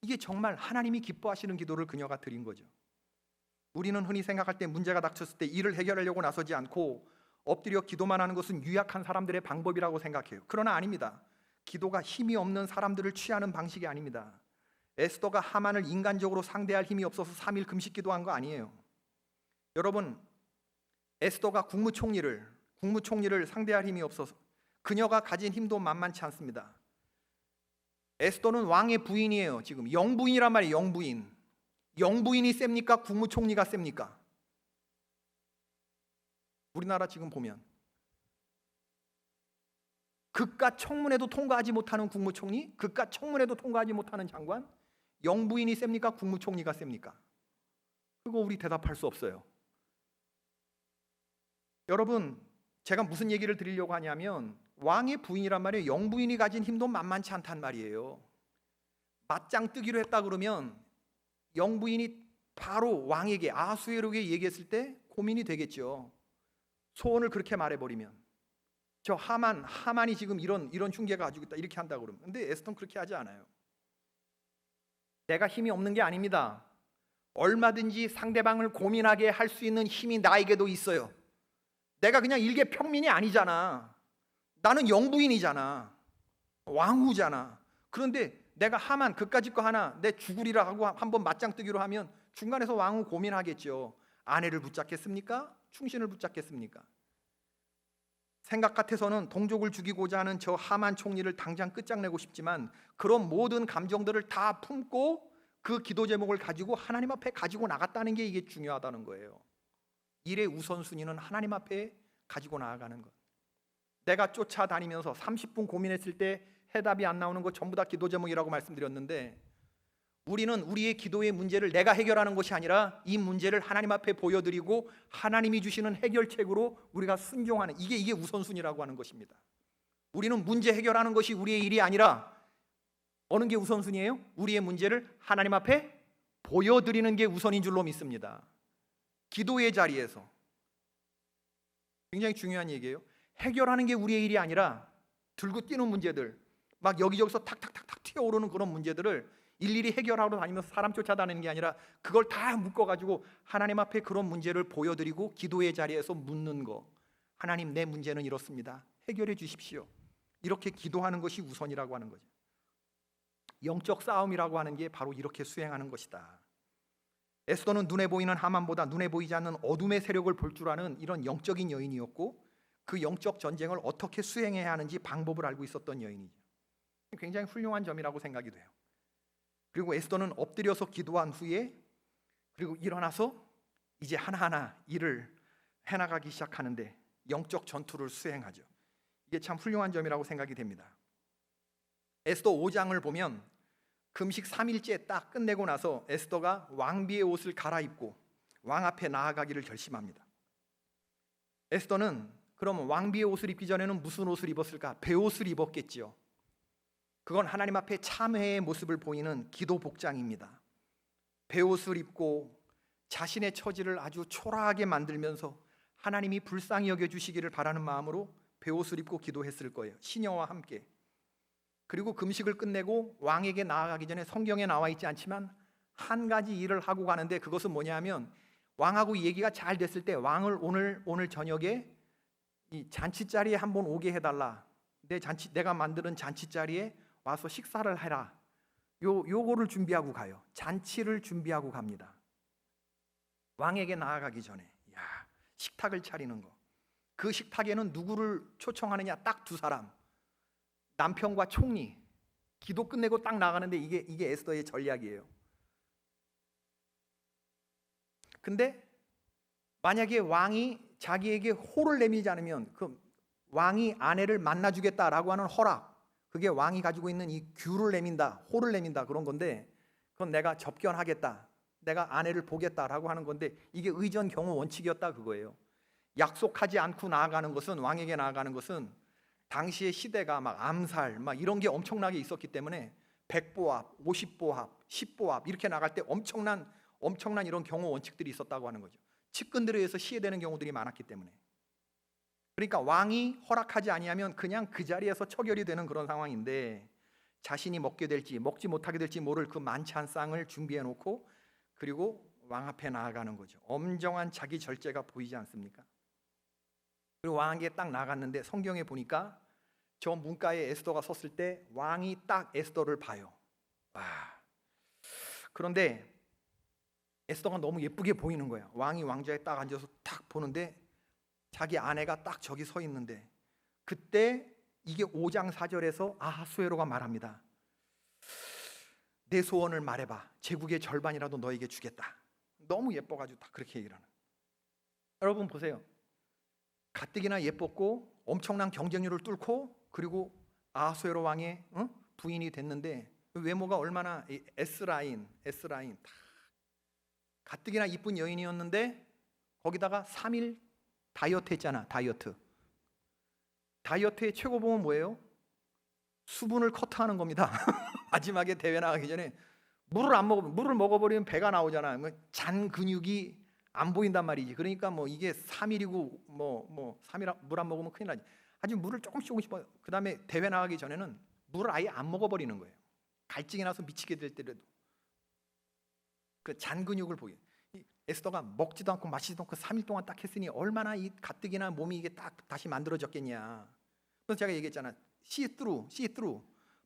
이게 정말 하나님이 기뻐하시는 기도를 그녀가 드린 거죠. 우리는 흔히 생각할 때 문제가 닥쳤을 때 이를 해결하려고 나서지 않고 엎드려 기도만 하는 것은 유약한 사람들의 방법이라고 생각해요. 그러나 아닙니다. 기도가 힘이 없는 사람들을 취하는 방식이 아닙니다. 에스더가 하만을 인간적으로 상대할 힘이 없어서 3일 금식 기도한 거 아니에요. 여러분, 에스더가 국무총리를 상대할 힘이 없어서, 그녀가 가진 힘도 만만치 않습니다. 에스더는 왕의 부인이에요. 지금 영부인이란 말이에요. 영부인이 셉니까? 국무총리가 셉니까? 우리나라 지금 보면 그깟 청문회도 통과하지 못하는 국무총리, 그깟 청문회도 통과하지 못하는 장관, 영부인이 셉니까? 국무총리가 셉니까? 그거 우리 대답할 수 없어요. 여러분, 제가 무슨 얘기를 드리려고 하냐면 왕의 부인이란 말이에요. 영부인이 가진 힘도 만만치 않단 말이에요. 맞짱 뜨기로 했다 그러면 영부인이 바로 왕에게, 아수에로에게 얘기했을 때 고민이 되겠죠. 소원을 그렇게 말해버리면, 저 하만이 지금 이런 흉계가 가지고 있다 이렇게 한다 그러면. 근데 에스더는 그렇게 하지 않아요. 내가 힘이 없는 게 아닙니다. 얼마든지 상대방을 고민하게 할 수 있는 힘이 나에게도 있어요. 내가 그냥 일개 평민이 아니잖아. 나는 영부인이잖아. 왕후잖아. 그런데 내가 하만 그까짓 거 하나 내 죽으리라 하고 한번 맞짱 뜨기로 하면 중간에서 왕후 고민하겠죠. 아내를 붙잡겠습니까? 충신을 붙잡겠습니까? 생각 같아서는 동족을 죽이고자 하는 저 하만 총리를 당장 끝장내고 싶지만 그런 모든 감정들을 다 품고 그 기도 제목을 가지고 하나님 앞에 가지고 나갔다는 게 이게 중요하다는 거예요. 일의 우선순위는 하나님 앞에 가지고 나아가는 것. 내가 쫓아다니면서 30분 고민했을 때 해답이 안 나오는 거 전부 다 기도 제목이라고 말씀드렸는데, 우리는 우리의 기도의 문제를 내가 해결하는 것이 아니라 이 문제를 하나님 앞에 보여드리고 하나님이 주시는 해결책으로 우리가 순종하는, 이게 우선순위라고 하는 것입니다. 우리는 문제 해결하는 것이 우리의 일이 아니라 어느 게 우선순위예요? 우리의 문제를 하나님 앞에 보여드리는 게 우선인 줄로 믿습니다. 기도의 자리에서 굉장히 중요한 얘기예요. 해결하는 게 우리의 일이 아니라 들고 뛰는 문제들, 막 여기저기서 탁탁탁탁 튀어오르는 그런 문제들을 일일이 해결하러 다니면서 사람 쫓아다니는 게 아니라 그걸 다 묶어가지고 하나님 앞에 그런 문제를 보여드리고 기도의 자리에서 묻는 거. 하나님, 내 문제는 이렇습니다. 해결해 주십시오. 이렇게 기도하는 것이 우선이라고 하는 거죠. 영적 싸움이라고 하는 게 바로 이렇게 수행하는 것이다. 에스더는 눈에 보이는 하만보다 눈에 보이지 않는 어둠의 세력을 볼 줄 아는 이런 영적인 여인이었고, 그 영적 전쟁을 어떻게 수행해야 하는지 방법을 알고 있었던 여인이죠. 굉장히 훌륭한 점이라고 생각이 돼요. 그리고 에스더는 엎드려서 기도한 후에 그리고 일어나서 이제 하나하나 일을 해나가기 시작하는데 영적 전투를 수행하죠. 이게 참 훌륭한 점이라고 생각이 됩니다. 에스더 5장을 보면 금식 3일째 딱 끝내고 나서 에스더가 왕비의 옷을 갈아입고 왕 앞에 나아가기를 결심합니다. 에스더는 그러면 왕비의 옷을 입기 전에는 무슨 옷을 입었을까? 베옷을 입었겠지요. 그건 하나님 앞에 참회의 모습을 보이는 기도 복장입니다. 베옷을 입고 자신의 처지를 아주 초라하게 만들면서 하나님이 불쌍히 여겨주시기를 바라는 마음으로 베옷을 입고 기도했을 거예요. 시녀와 함께. 그리고 금식을 끝내고 왕에게 나아가기 전에 성경에 나와 있지 않지만 한 가지 일을 하고 가는데, 그것은 뭐냐면 왕하고 얘기가 잘 됐을 때 왕을 오늘 저녁에 이 잔치 자리에 한번 오게 해달라. 내가 만드는 잔치 자리에 와서 식사를 해라. 요거를 준비하고 가요. 잔치를 준비하고 갑니다. 왕에게 나아가기 전에 식탁을 차리는 거. 그 식탁에는 누구를 초청하느냐? 딱 두 사람. 남편과 총리. 기도 끝내고 딱 나가는데 이게 에스더의 전략이에요. 근데 만약에 왕이 자기에게 호를 내밀지 않으면, 그 왕이 아내를 만나주겠다라고 하는 허락, 그게 왕이 가지고 있는 이 규를 내민다, 호를 내민다, 그런 건데, 그건 내가 접견하겠다, 내가 아내를 보겠다라고 하는 건데, 이게 의전 경우 원칙이었다 그거예요. 약속하지 않고 나아가는 것은, 왕에게 나아가는 것은 당시의 시대가 막 암살 막 이런 게 엄청나게 있었기 때문에 100보합, 50보합, 10보합 이렇게 나갈 때 엄청난 이런 경우 원칙들이 있었다고 하는 거죠. 측근들에 의해서 시해되는 경우들이 많았기 때문에. 그러니까 왕이 허락하지 아니하면 그냥 그 자리에서 처결이 되는 그런 상황인데, 자신이 먹게 될지 먹지 못하게 될지 모를 그 만찬 상을 준비해 놓고 그리고 왕 앞에 나아가는 거죠. 엄정한 자기 절제가 보이지 않습니까? 그리고 왕에게 딱 나갔는데 성경에 보니까 저 문가에 에스더가 섰을 때 왕이 딱 에스더를 봐요. 와. 그런데 에스더가 너무 예쁘게 보이는 거야. 왕이 왕좌에 딱 앉아서 딱 보는데 자기 아내가 딱 저기 서 있는데, 그때 이게 5장 4절에서 아하수에로가 말합니다. 내 소원을 말해봐. 제국의 절반이라도 너에게 주겠다. 너무 예뻐가지고 딱 그렇게 얘기를 하는. 여러분 보세요. 가뜩이나 예뻤고 엄청난 경쟁률을 뚫고 그리고 아하수에로 왕의 부인이 됐는데 외모가 얼마나 S라인 다 가뜩이나 이쁜 여인이었는데 거기다가 3일 다이어트 했잖아. 다이어트의 최고봉은 뭐예요? 수분을 커트하는 겁니다. 마지막에 대회 나가기 전에 물을 먹어버리면 배가 나오잖아. 잔 근육이 안 보인단 말이지. 그러니까 뭐 이게 3일이고 뭐 3일 물 안 먹으면 큰일 나지. 아주 물을 조금씩 그 다음에 대회 나가기 전에는 물을 아예 안 먹어버리는 거예요. 갈증이 나서 미치게 될 때라도 그 잔 근육을 보게. 에스더가 먹지도 않고 마시지도 않고 3일 동안 딱 했으니 얼마나 이 가뜩이나 몸이 이게 딱 다시 만들어졌겠냐. 그래서 제가 얘기했잖아. 시스루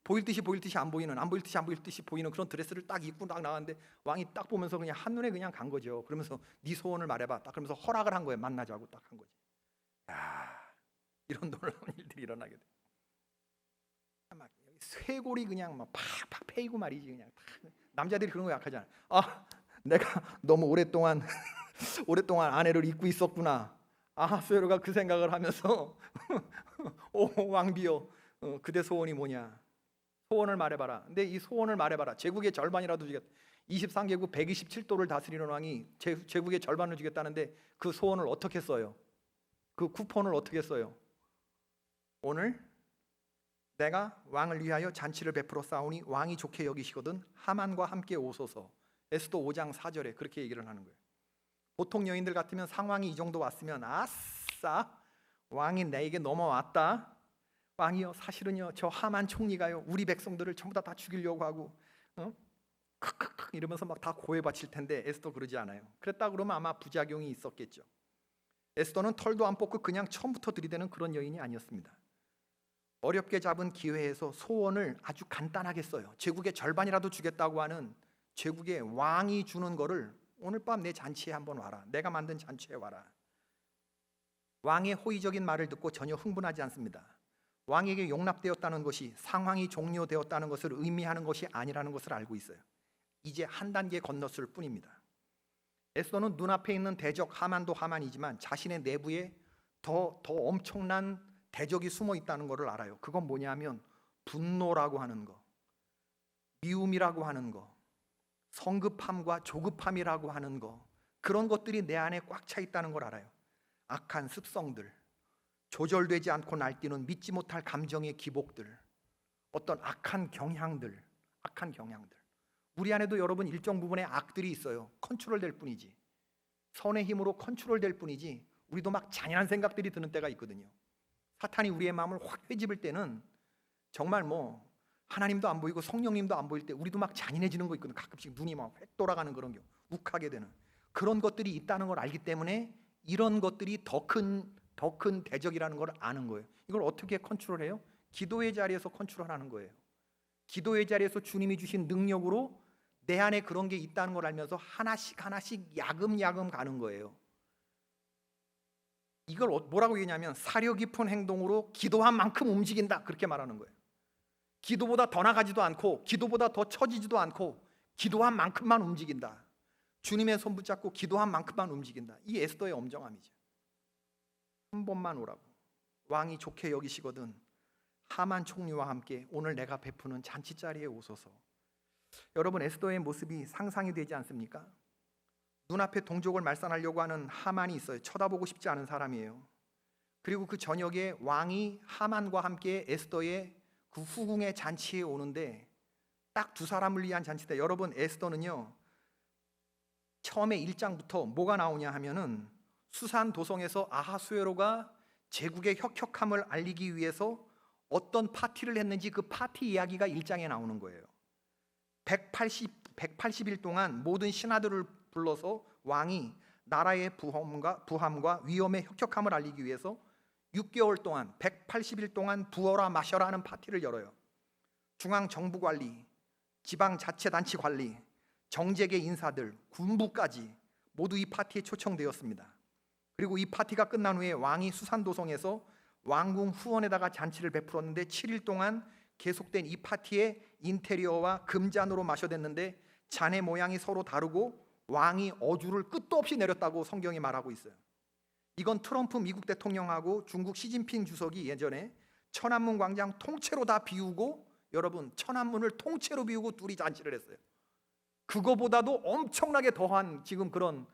보일 듯이 안 보이는, 안 보일 듯이 보이는 그런 드레스를 딱 입고 딱 나갔는데 왕이 딱 보면서 그냥 한눈에 그냥 간 거죠. 그러면서 네 소원을 말해봐. 딱 그러면서 허락을 한 거예요. 만나자고 딱 한 거지. 야, 이런 놀라운 일들이 일어나게 돼. 막 쇄골이 그냥 막 팍팍 패이고 말이지. 그냥 남자들이 그런 거 약하잖아. 내가 너무 오랫동안 아내를 잊고 있었구나. 아하수에로가 그 생각을 하면서 오 왕비여, 그대 소원이 뭐냐? 소원을 말해봐라. 근데 이 소원을 말해봐라. 제국의 절반이라도 주겠다. 23개국 127도를 다스리는 왕이 제국의 절반을 주겠다는데 그 소원을 어떻게 써요? 그 쿠폰을 어떻게 써요? 오늘 내가 왕을 위하여 잔치를 베풀어 싸우니 왕이 좋게 여기시거든 하만과 함께 오소서. 에스더 5장 4절에 그렇게 얘기를 하는 거예요. 보통 여인들 같으면 상황이 이 정도 왔으면 아싸, 왕이 내게 넘어왔다. 왕이요, 사실은요 저 하만 총리가요 우리 백성들을 전부 다 죽이려고 하고 크크크 이러면서 막 다 고해 바칠 텐데 에스더 그러지 않아요. 그랬다 그러면 아마 부작용이 있었겠죠. 에스더는 털도 안 뽑고 그냥 처음부터 들이대는 그런 여인이 아니었습니다. 어렵게 잡은 기회에서 소원을 아주 간단하게 써요. 제국의 절반이라도 주겠다고 하는 제국의 왕이 주는 거를 오늘 밤 내 잔치에 한번 와라. 내가 만든 잔치에 와라. 왕의 호의적인 말을 듣고 전혀 흥분하지 않습니다. 왕에게 용납되었다는 것이 상황이 종료되었다는 것을 의미하는 것이 아니라는 것을 알고 있어요. 이제 한 단계 건넜을 뿐입니다. 에스더는 눈앞에 있는 대적 하만도 하만이지만 자신의 내부에 더 엄청난 대적이 숨어 있다는 것을 알아요. 그건 뭐냐면 분노라고 하는 거, 미움이라고 하는 거, 성급함과 조급함이라고 하는 거, 그런 것들이 내 안에 꽉 차 있다는 걸 알아요. 악한 습성들, 조절되지 않고 날뛰는 믿지 못할 감정의 기복들, 어떤 악한 경향들. 우리 안에도 여러분 일정 부분의 악들이 있어요. 컨트롤될 뿐이지, 선의 힘으로 컨트롤될 뿐이지 우리도 막 잔인한 생각들이 드는 때가 있거든요. 사탄이 우리의 마음을 확 헤집을 때는 정말 뭐 하나님도 안 보이고 성령님도 안 보일 때 우리도 막 잔인해지는 거 있거든요. 가끔씩 눈이 막 획 돌아가는 그런 경우, 욱하게 되는 그런 것들이 있다는 걸 알기 때문에 이런 것들이 더 큰 대적이라는 걸 아는 거예요. 이걸 어떻게 컨트롤해요? 기도의 자리에서 컨트롤하는 거예요. 기도의 자리에서 주님이 주신 능력으로 내 안에 그런 게 있다는 걸 알면서 하나씩 야금야금 가는 거예요. 이걸 뭐라고 얘기냐면 사려 깊은 행동으로 기도한 만큼 움직인다, 그렇게 말하는 거예요. 기도보다 더 나가지도 않고 기도보다 더 처지지도 않고 기도한 만큼만 움직인다. 주님의 손 붙잡고 기도한 만큼만 움직인다. 이 에스더의 엄정함이죠. 한 번만 오라고. 왕이 좋게 여기시거든 하만 총리와 함께 오늘 내가 베푸는 잔치자리에 오소서. 여러분, 에스더의 모습이 상상이 되지 않습니까? 눈앞에 동족을 말살하려고 하는 하만이 있어요. 쳐다보고 싶지 않은 사람이에요. 그리고 그 저녁에 왕이 하만과 함께 에스더의 그 후궁의 잔치에 오는데 딱 두 사람을 위한 잔치다. 여러분, 에스더는요 처음에 1장부터 뭐가 나오냐 하면은 수산 도성에서 아하수에로가 제국의 혁혁함을 알리기 위해서 어떤 파티를 했는지 그 파티 이야기가 1장에 나오는 거예요. 180일 동안 모든 신하들을 불러서 왕이 나라의 부함과 위엄의 혁혁함을 알리기 위해서 6개월 동안 180일 동안 부어라 마셔라 하는 파티를 열어요. 중앙정부관리, 지방자치단체 관리, 정재계 인사들, 군부까지 모두 이 파티에 초청되었습니다. 그리고 이 파티가 끝난 후에 왕이 수산도성에서 왕궁 후원에다가 잔치를 베풀었는데 7일 동안 계속된 이 파티의 인테리어와 금잔으로 마셔댔는데 잔의 모양이 서로 다르고 왕이 어주를 끝도 없이 내렸다고 성경이 말하고 있어요. 이건 트럼프 미국 대통령하고 중국 시진핑 주석이 예전에 천안문 광장 통째로 다 비우고, 여러분 천안문을 통째로 비우고 둘이 잔치를 했어요. 그거보다도 엄청나게 더한 지금 그런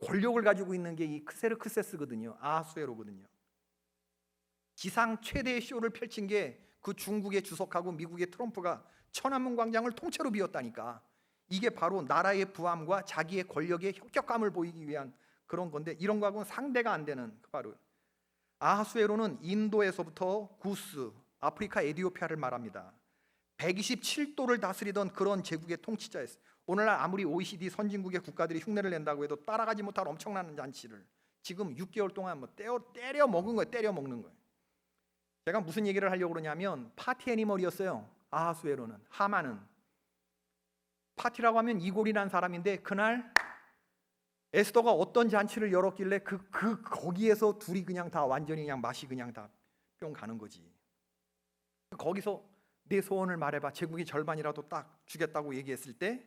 권력을 가지고 있는 게 이 크세르크세스거든요. 아하수에로거든요. 지상 최대의 쇼를 펼친 게 그 중국의 주석하고 미국의 트럼프가 천안문 광장을 통째로 비웠다니까. 이게 바로 나라의 부함과 자기의 권력의 혁혁함을 보이기 위한 그런 건데, 이런 거하고는 상대가 안 되는 바로 아하수에로는 인도에서부터 구스, 아프리카 에티오피아를 말합니다. 127도를 다스리던 그런 제국의 통치자였어요. 오늘날 아무리 OECD 선진국의 국가들이 흉내를 낸다고 해도 따라가지 못할 엄청난 잔치를 지금 6개월 동안 때려 먹은 거예요. 때려 먹는 거예요. 제가 무슨 얘기를 하려고 그러냐면 파티 애니멀이었어요. 아하수에로는. 하만은 파티라고 하면 이골이라는 사람인데, 그날 에스더가 어떤 잔치를 열었길래 거기에서 둘이 그냥 다 완전히 그냥 맛이 그냥 다 뿅 가는 거지. 거기서 내 소원을 말해봐. 제국의 절반이라도 딱 주겠다고 얘기했을 때,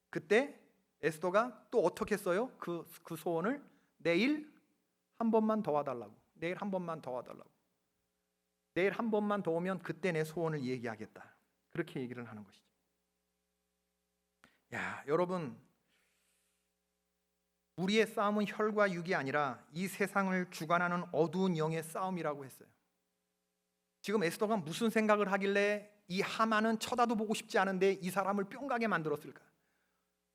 그때 에스더가 또 어떻게 써요? 그 소원을 내일 한 번만 더 와달라고. 내일 한 번만 더 와달라고. 내일 한 번만 더 오면 그때 내 소원을 얘기하겠다. 그렇게 얘기를 하는 것이죠. 야, 여러분, 우리의 싸움은 혈과 육이 아니라 이 세상을 주관하는 어두운 영의 싸움이라고 했어요. 지금 에스더가 무슨 생각을 하길래 이 하만은 쳐다도 보고 싶지 않은데 이 사람을 뿅 가게 만들었을까?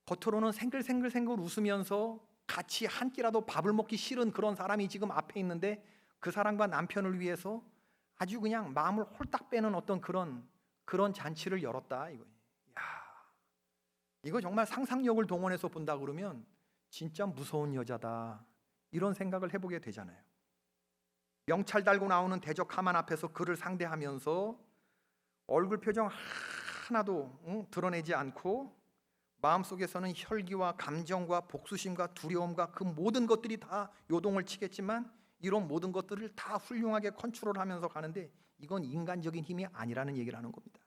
겉으로는 생글생글 웃으면서 같이 한 끼라도 밥을 먹기 싫은 그런 사람이 지금 앞에 있는데, 그 사람과 남편을 위해서 아주 그냥 마음을 홀딱 빼는 어떤 그런 잔치를 열었다 이거예요. 야, 이거 정말 상상력을 동원해서 본다 그러면 진짜 무서운 여자다, 이런 생각을 해보게 되잖아요. 명찰 달고 나오는 대적 하만 앞에서 그를 상대하면서 얼굴 표정 하나도 드러내지 않고 마음속에서는 혈기와 감정과 복수심과 두려움과 그 모든 것들이 다 요동을 치겠지만, 이런 모든 것들을 다 훌륭하게 컨트롤하면서 가는데, 이건 인간적인 힘이 아니라는 얘기를 하는 겁니다.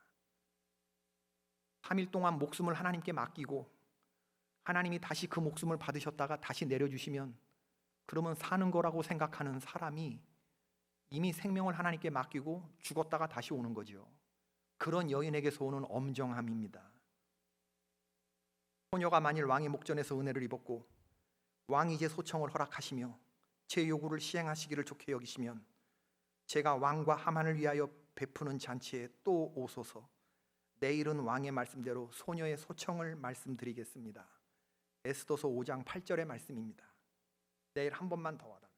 3일 동안 목숨을 하나님께 맡기고 하나님이 다시 그 목숨을 받으셨다가 다시 내려주시면, 그러면 사는 거라고 생각하는 사람이 이미 생명을 하나님께 맡기고 죽었다가 다시 오는 거죠. 그런 여인에게서 오는 엄정함입니다. 소녀가 만일 왕의 목전에서 은혜를 입었고 왕이 제 소청을 허락하시며 제 요구를 시행하시기를 좋게 여기시면, 제가 왕과 하만을 위하여 베푸는 잔치에 또 오소서. 내일은 왕의 말씀대로 소녀의 소청을 말씀드리겠습니다. 에스더서 5장 8절의 말씀입니다. 내일 한 번만 더 와달라.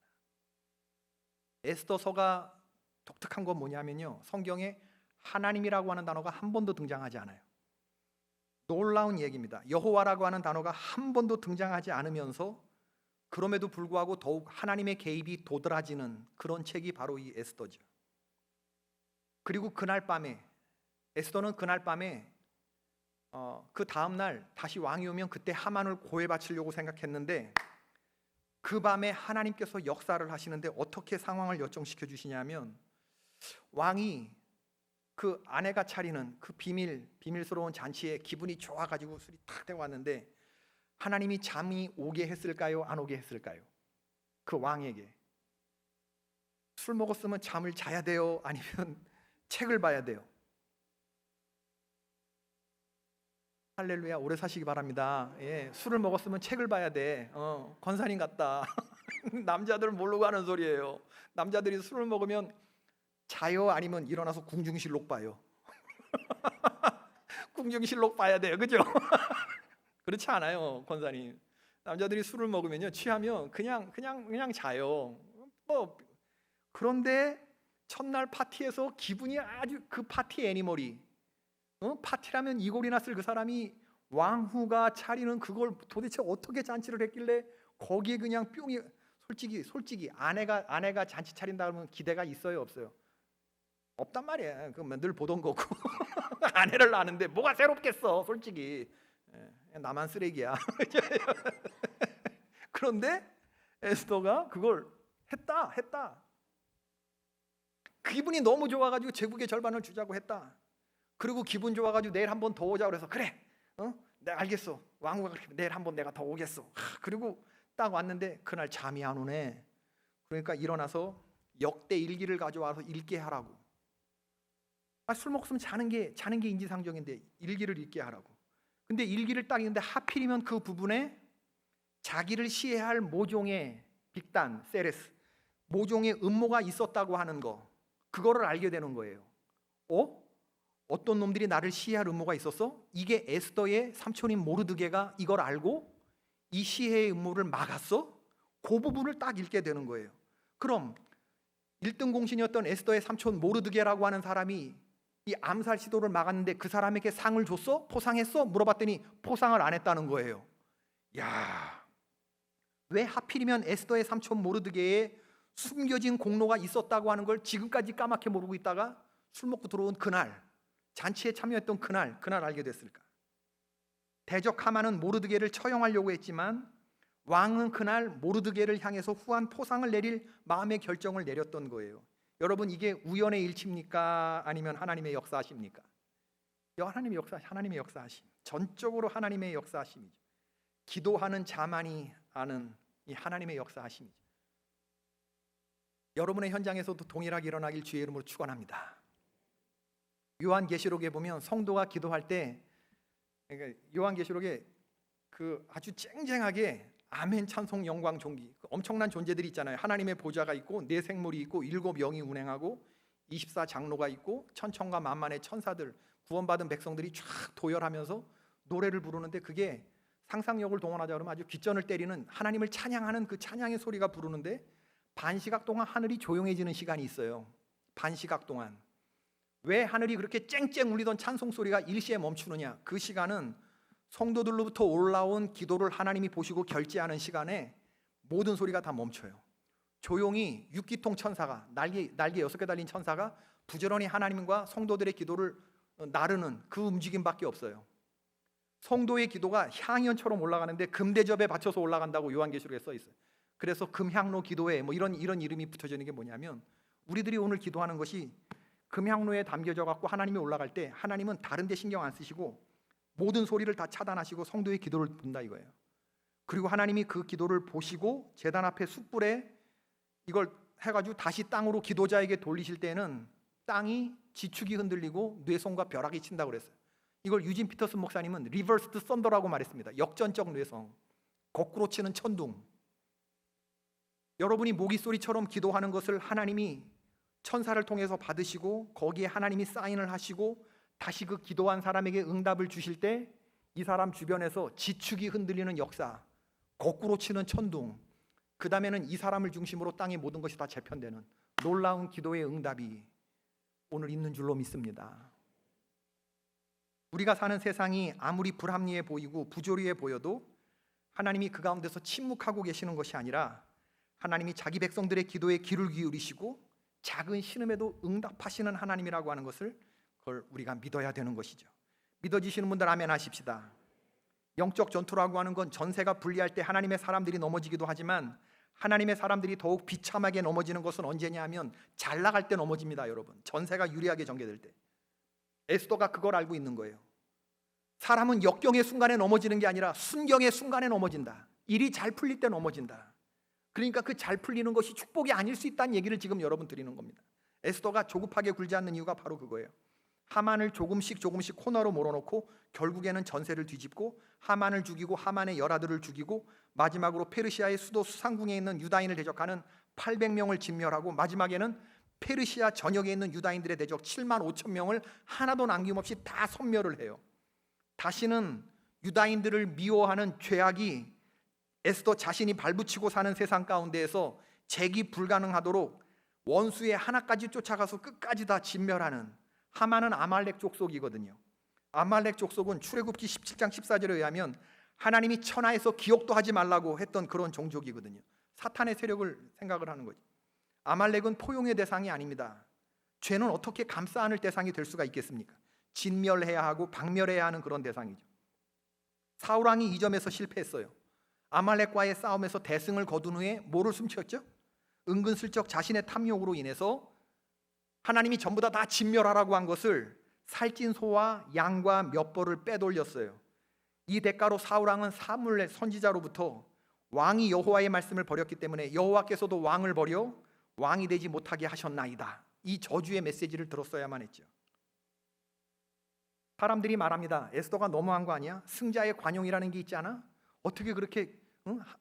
에스더서가 독특한 건 뭐냐면요, 성경에 하나님이라고 하는 단어가 한 번도 등장하지 않아요. 놀라운 얘기입니다. 여호와라고 하는 단어가 한 번도 등장하지 않으면서 그럼에도 불구하고 더욱 하나님의 개입이 도드라지는 그런 책이 바로 이 에스더죠. 그리고 그날 밤에, 에스더는 그날 밤에 그 다음날 다시 왕이 오면 그때 하만을 고해 바치려고 생각했는데, 그 밤에 하나님께서 역사를 하시는데 어떻게 상황을 여정시켜 주시냐면, 왕이 그 아내가 차리는 그 비밀스러운 잔치에 기분이 좋아가지고 술이 탁 되고 왔는데, 하나님이 잠이 오게 했을까요? 안 오게 했을까요? 그 왕에게 술 먹었으면 잠을 자야 돼요? 아니면 책을 봐야 돼요? 할렐루야, 오래 사시기 바랍니다. 예, 술을 먹었으면 책을 봐야 돼. 권사님 같다. 남자들 모르고 하는 소리예요. 남자들이 술을 먹으면 자요? 아니면 일어나서 궁중실록 봐요? 궁중실록 봐야 돼요, 그죠? 그렇지 않아요, 권사님. 남자들이 술을 먹으면요, 취하면 그냥 자요. 뭐 그런데 첫날 파티에서 기분이 아주, 그 파티 애니멀이, 파티라면 이골이나 쓸 그 사람이 왕후가 차리는 그걸 도대체 어떻게 잔치를 했길래 거기에 그냥 뿅이, 솔직히 아내가 잔치 차린다 그러면 기대가 있어요, 없어요? 없단 말이야. 그건 늘 보던 거고. 아내를 아는데 뭐가 새롭겠어, 솔직히. 나만 쓰레기야. 그런데 에스더가 그걸 했다. 기분이 너무 좋아가지고 제국의 절반을 주자고 했다. 그리고 기분 좋아가지고 내일 한번 더 오자 그래서, 그래, 내가 알겠어. 왕후가 그렇게 내일 한번 내가 더 오겠어. 그리고 딱 왔는데 그날 잠이 안 오네. 그러니까 일어나서 역대 일기를 가져와서 읽게 하라고. 술 먹으면 자는 게 인지상정인데 일기를 읽게 하라고. 근데 일기를 딱 읽는데 하필이면 그 부분에 자기를 시해할 모종의 빅단, 세레스, 모종의 음모가 있었다고 하는 거, 그거를 알게 되는 거예요. 어떤 놈들이 나를 시해할 음모가 있었어? 이게 에스더의 삼촌인 모르드게가 이걸 알고 이 시해의 음모를 막았어? 그 부분을 딱 읽게 되는 거예요. 그럼 1등 공신이었던 에스더의 삼촌 모르드게라고 하는 사람이 이 암살 시도를 막았는데 그 사람에게 상을 줬어? 포상했어? 물어봤더니 포상을 안 했다는 거예요. 야, 왜 하필이면 에스더의 삼촌 모르드게에 숨겨진 공로가 있었다고 하는 걸 지금까지 까맣게 모르고 있다가 술 먹고 들어온 그날, 잔치에 참여했던 그날 알게 됐을까? 대적 하만은 모르드게를 처형하려고 했지만 왕은 그날 모르드게를 향해서 후한 포상을 내릴 마음의 결정을 내렸던 거예요. 여러분, 이게 우연의 일치입니까? 아니면 하나님의 역사하십니까? 하나님의 역사하심. 전적으로 하나님의 역사하심이죠. 기도하는 자만이 아는 이 하나님의 역사하심이죠. 여러분의 현장에서도 동일하게 일어나길 주의 이름으로 축원합니다. 요한계시록에 보면 성도가 기도할 때, 그러니까 요한계시록에 그 아주 쨍쨍하게 아멘, 찬송, 영광, 존귀, 그 엄청난 존재들이 있잖아요. 하나님의 보좌가 있고 네 생물이 있고 7영이 운행하고 24장로가 있고 천천과 만만의 천사들, 구원받은 백성들이 쫙 도열하면서 노래를 부르는데, 그게 상상력을 동원하자 그러면 아주 귓전을 때리는 하나님을 찬양하는 그 찬양의 소리가 부르는데, 반시각 동안 하늘이 조용해지는 시간이 있어요. 반시각 동안. 왜 하늘이 그렇게 쨍쨍 울리던 찬송 소리가 일시에 멈추느냐? 그 시간은 성도들로부터 올라온 기도를 하나님이 보시고 결제하는 시간에 모든 소리가 다 멈춰요. 조용히 육기통 천사가, 날개 6개 달린 천사가 부지런히 하나님과 성도들의 기도를 나르는 그 움직임밖에 없어요. 성도의 기도가 향연처럼 올라가는데 금대접에 받쳐서 올라간다고 요한계시록에 써 있어요. 그래서 금향로 기도회 뭐 이런 이름이 붙여져 있는 게 뭐냐면, 우리들이 오늘 기도하는 것이 금향로에 담겨져 갖고 하나님이 올라갈 때 하나님은 다른 데 신경 안 쓰시고 모든 소리를 다 차단하시고 성도의 기도를 듣는다 이거예요. 그리고 하나님이 그 기도를 보시고 제단 앞에 숯불에 이걸 해가지고 다시 땅으로 기도자에게 돌리실 때는 땅이 지축이 흔들리고 뇌성과 벼락이 친다고 그랬어요. 이걸 유진 피터슨 목사님은 리버스드 썬더라고 말했습니다. 역전적 뇌성, 거꾸로 치는 천둥. 여러분이 모기 소리처럼 기도하는 것을 하나님이 천사를 통해서 받으시고 거기에 하나님이 사인을 하시고 다시 그 기도한 사람에게 응답을 주실 때 이 사람 주변에서 지축이 흔들리는 역사, 거꾸로 치는 천둥, 그 다음에는 이 사람을 중심으로 땅의 모든 것이 다 재편되는 놀라운 기도의 응답이 오늘 있는 줄로 믿습니다. 우리가 사는 세상이 아무리 불합리해 보이고 부조리해 보여도 하나님이 그 가운데서 침묵하고 계시는 것이 아니라 하나님이 자기 백성들의 기도에 귀를 기울이시고 작은 신음에도 응답하시는 하나님이라고 하는 것을, 그걸 우리가 믿어야 되는 것이죠. 믿어지시는 분들 아멘 하십시다. 영적 전투라고 하는 건 전세가 불리할 때 하나님의 사람들이 넘어지기도 하지만 하나님의 사람들이 더욱 비참하게 넘어지는 것은 언제냐 하면 잘 나갈 때 넘어집니다. 여러분, 전세가 유리하게 전개될 때. 에스더가 그걸 알고 있는 거예요. 사람은 역경의 순간에 넘어지는 게 아니라 순경의 순간에 넘어진다. 일이 잘 풀릴 때 넘어진다. 그러니까 그 잘 풀리는 것이 축복이 아닐 수 있다는 얘기를 지금 여러분 드리는 겁니다. 에스더가 조급하게 굴지 않는 이유가 바로 그거예요. 하만을 조금씩 코너로 몰아놓고 결국에는 전세를 뒤집고 하만을 죽이고 하만의 열아들을 죽이고 마지막으로 페르시아의 수도 수상궁에 있는 유다인을 대적하는 800명을 진멸하고 마지막에는 페르시아 전역에 있는 유다인들의 대적 7만 5천 명을 하나도 남김없이 다 섬멸을 해요. 다시는 유다인들을 미워하는 죄악이 에스더 자신이 발붙이고 사는 세상 가운데에서 재기 불가능하도록 원수의 하나까지 쫓아가서 끝까지 다 진멸하는, 하만은 아말렉 족속이거든요. 아말렉 족속은 출애굽기 17장 14절에 의하면 하나님이 천하에서 기억도 하지 말라고 했던 그런 종족이거든요. 사탄의 세력을 생각을 하는 거죠. 아말렉은 포용의 대상이 아닙니다. 죄는 어떻게 감싸 안을 대상이 될 수가 있겠습니까? 진멸해야 하고 박멸해야 하는 그런 대상이죠. 사울왕이 이 점에서 실패했어요. 아말렉과의 싸움에서 대승을 거둔 후에 뭐를 숨겼죠? 은근슬쩍 자신의 탐욕으로 인해서 하나님이 전부 다 진멸하라고 한 것을 살찐 소와 양과 몇 벌을 빼돌렸어요. 이 대가로 사울왕은 사물의 선지자로부터 왕이 여호와의 말씀을 버렸기 때문에 여호와께서도 왕을 버려 왕이 되지 못하게 하셨나이다, 이 저주의 메시지를 들었어야만 했죠. 사람들이 말합니다. 에스더가 너무한 거 아니야? 승자의 관용이라는 게 있지 않아? 어떻게 그렇게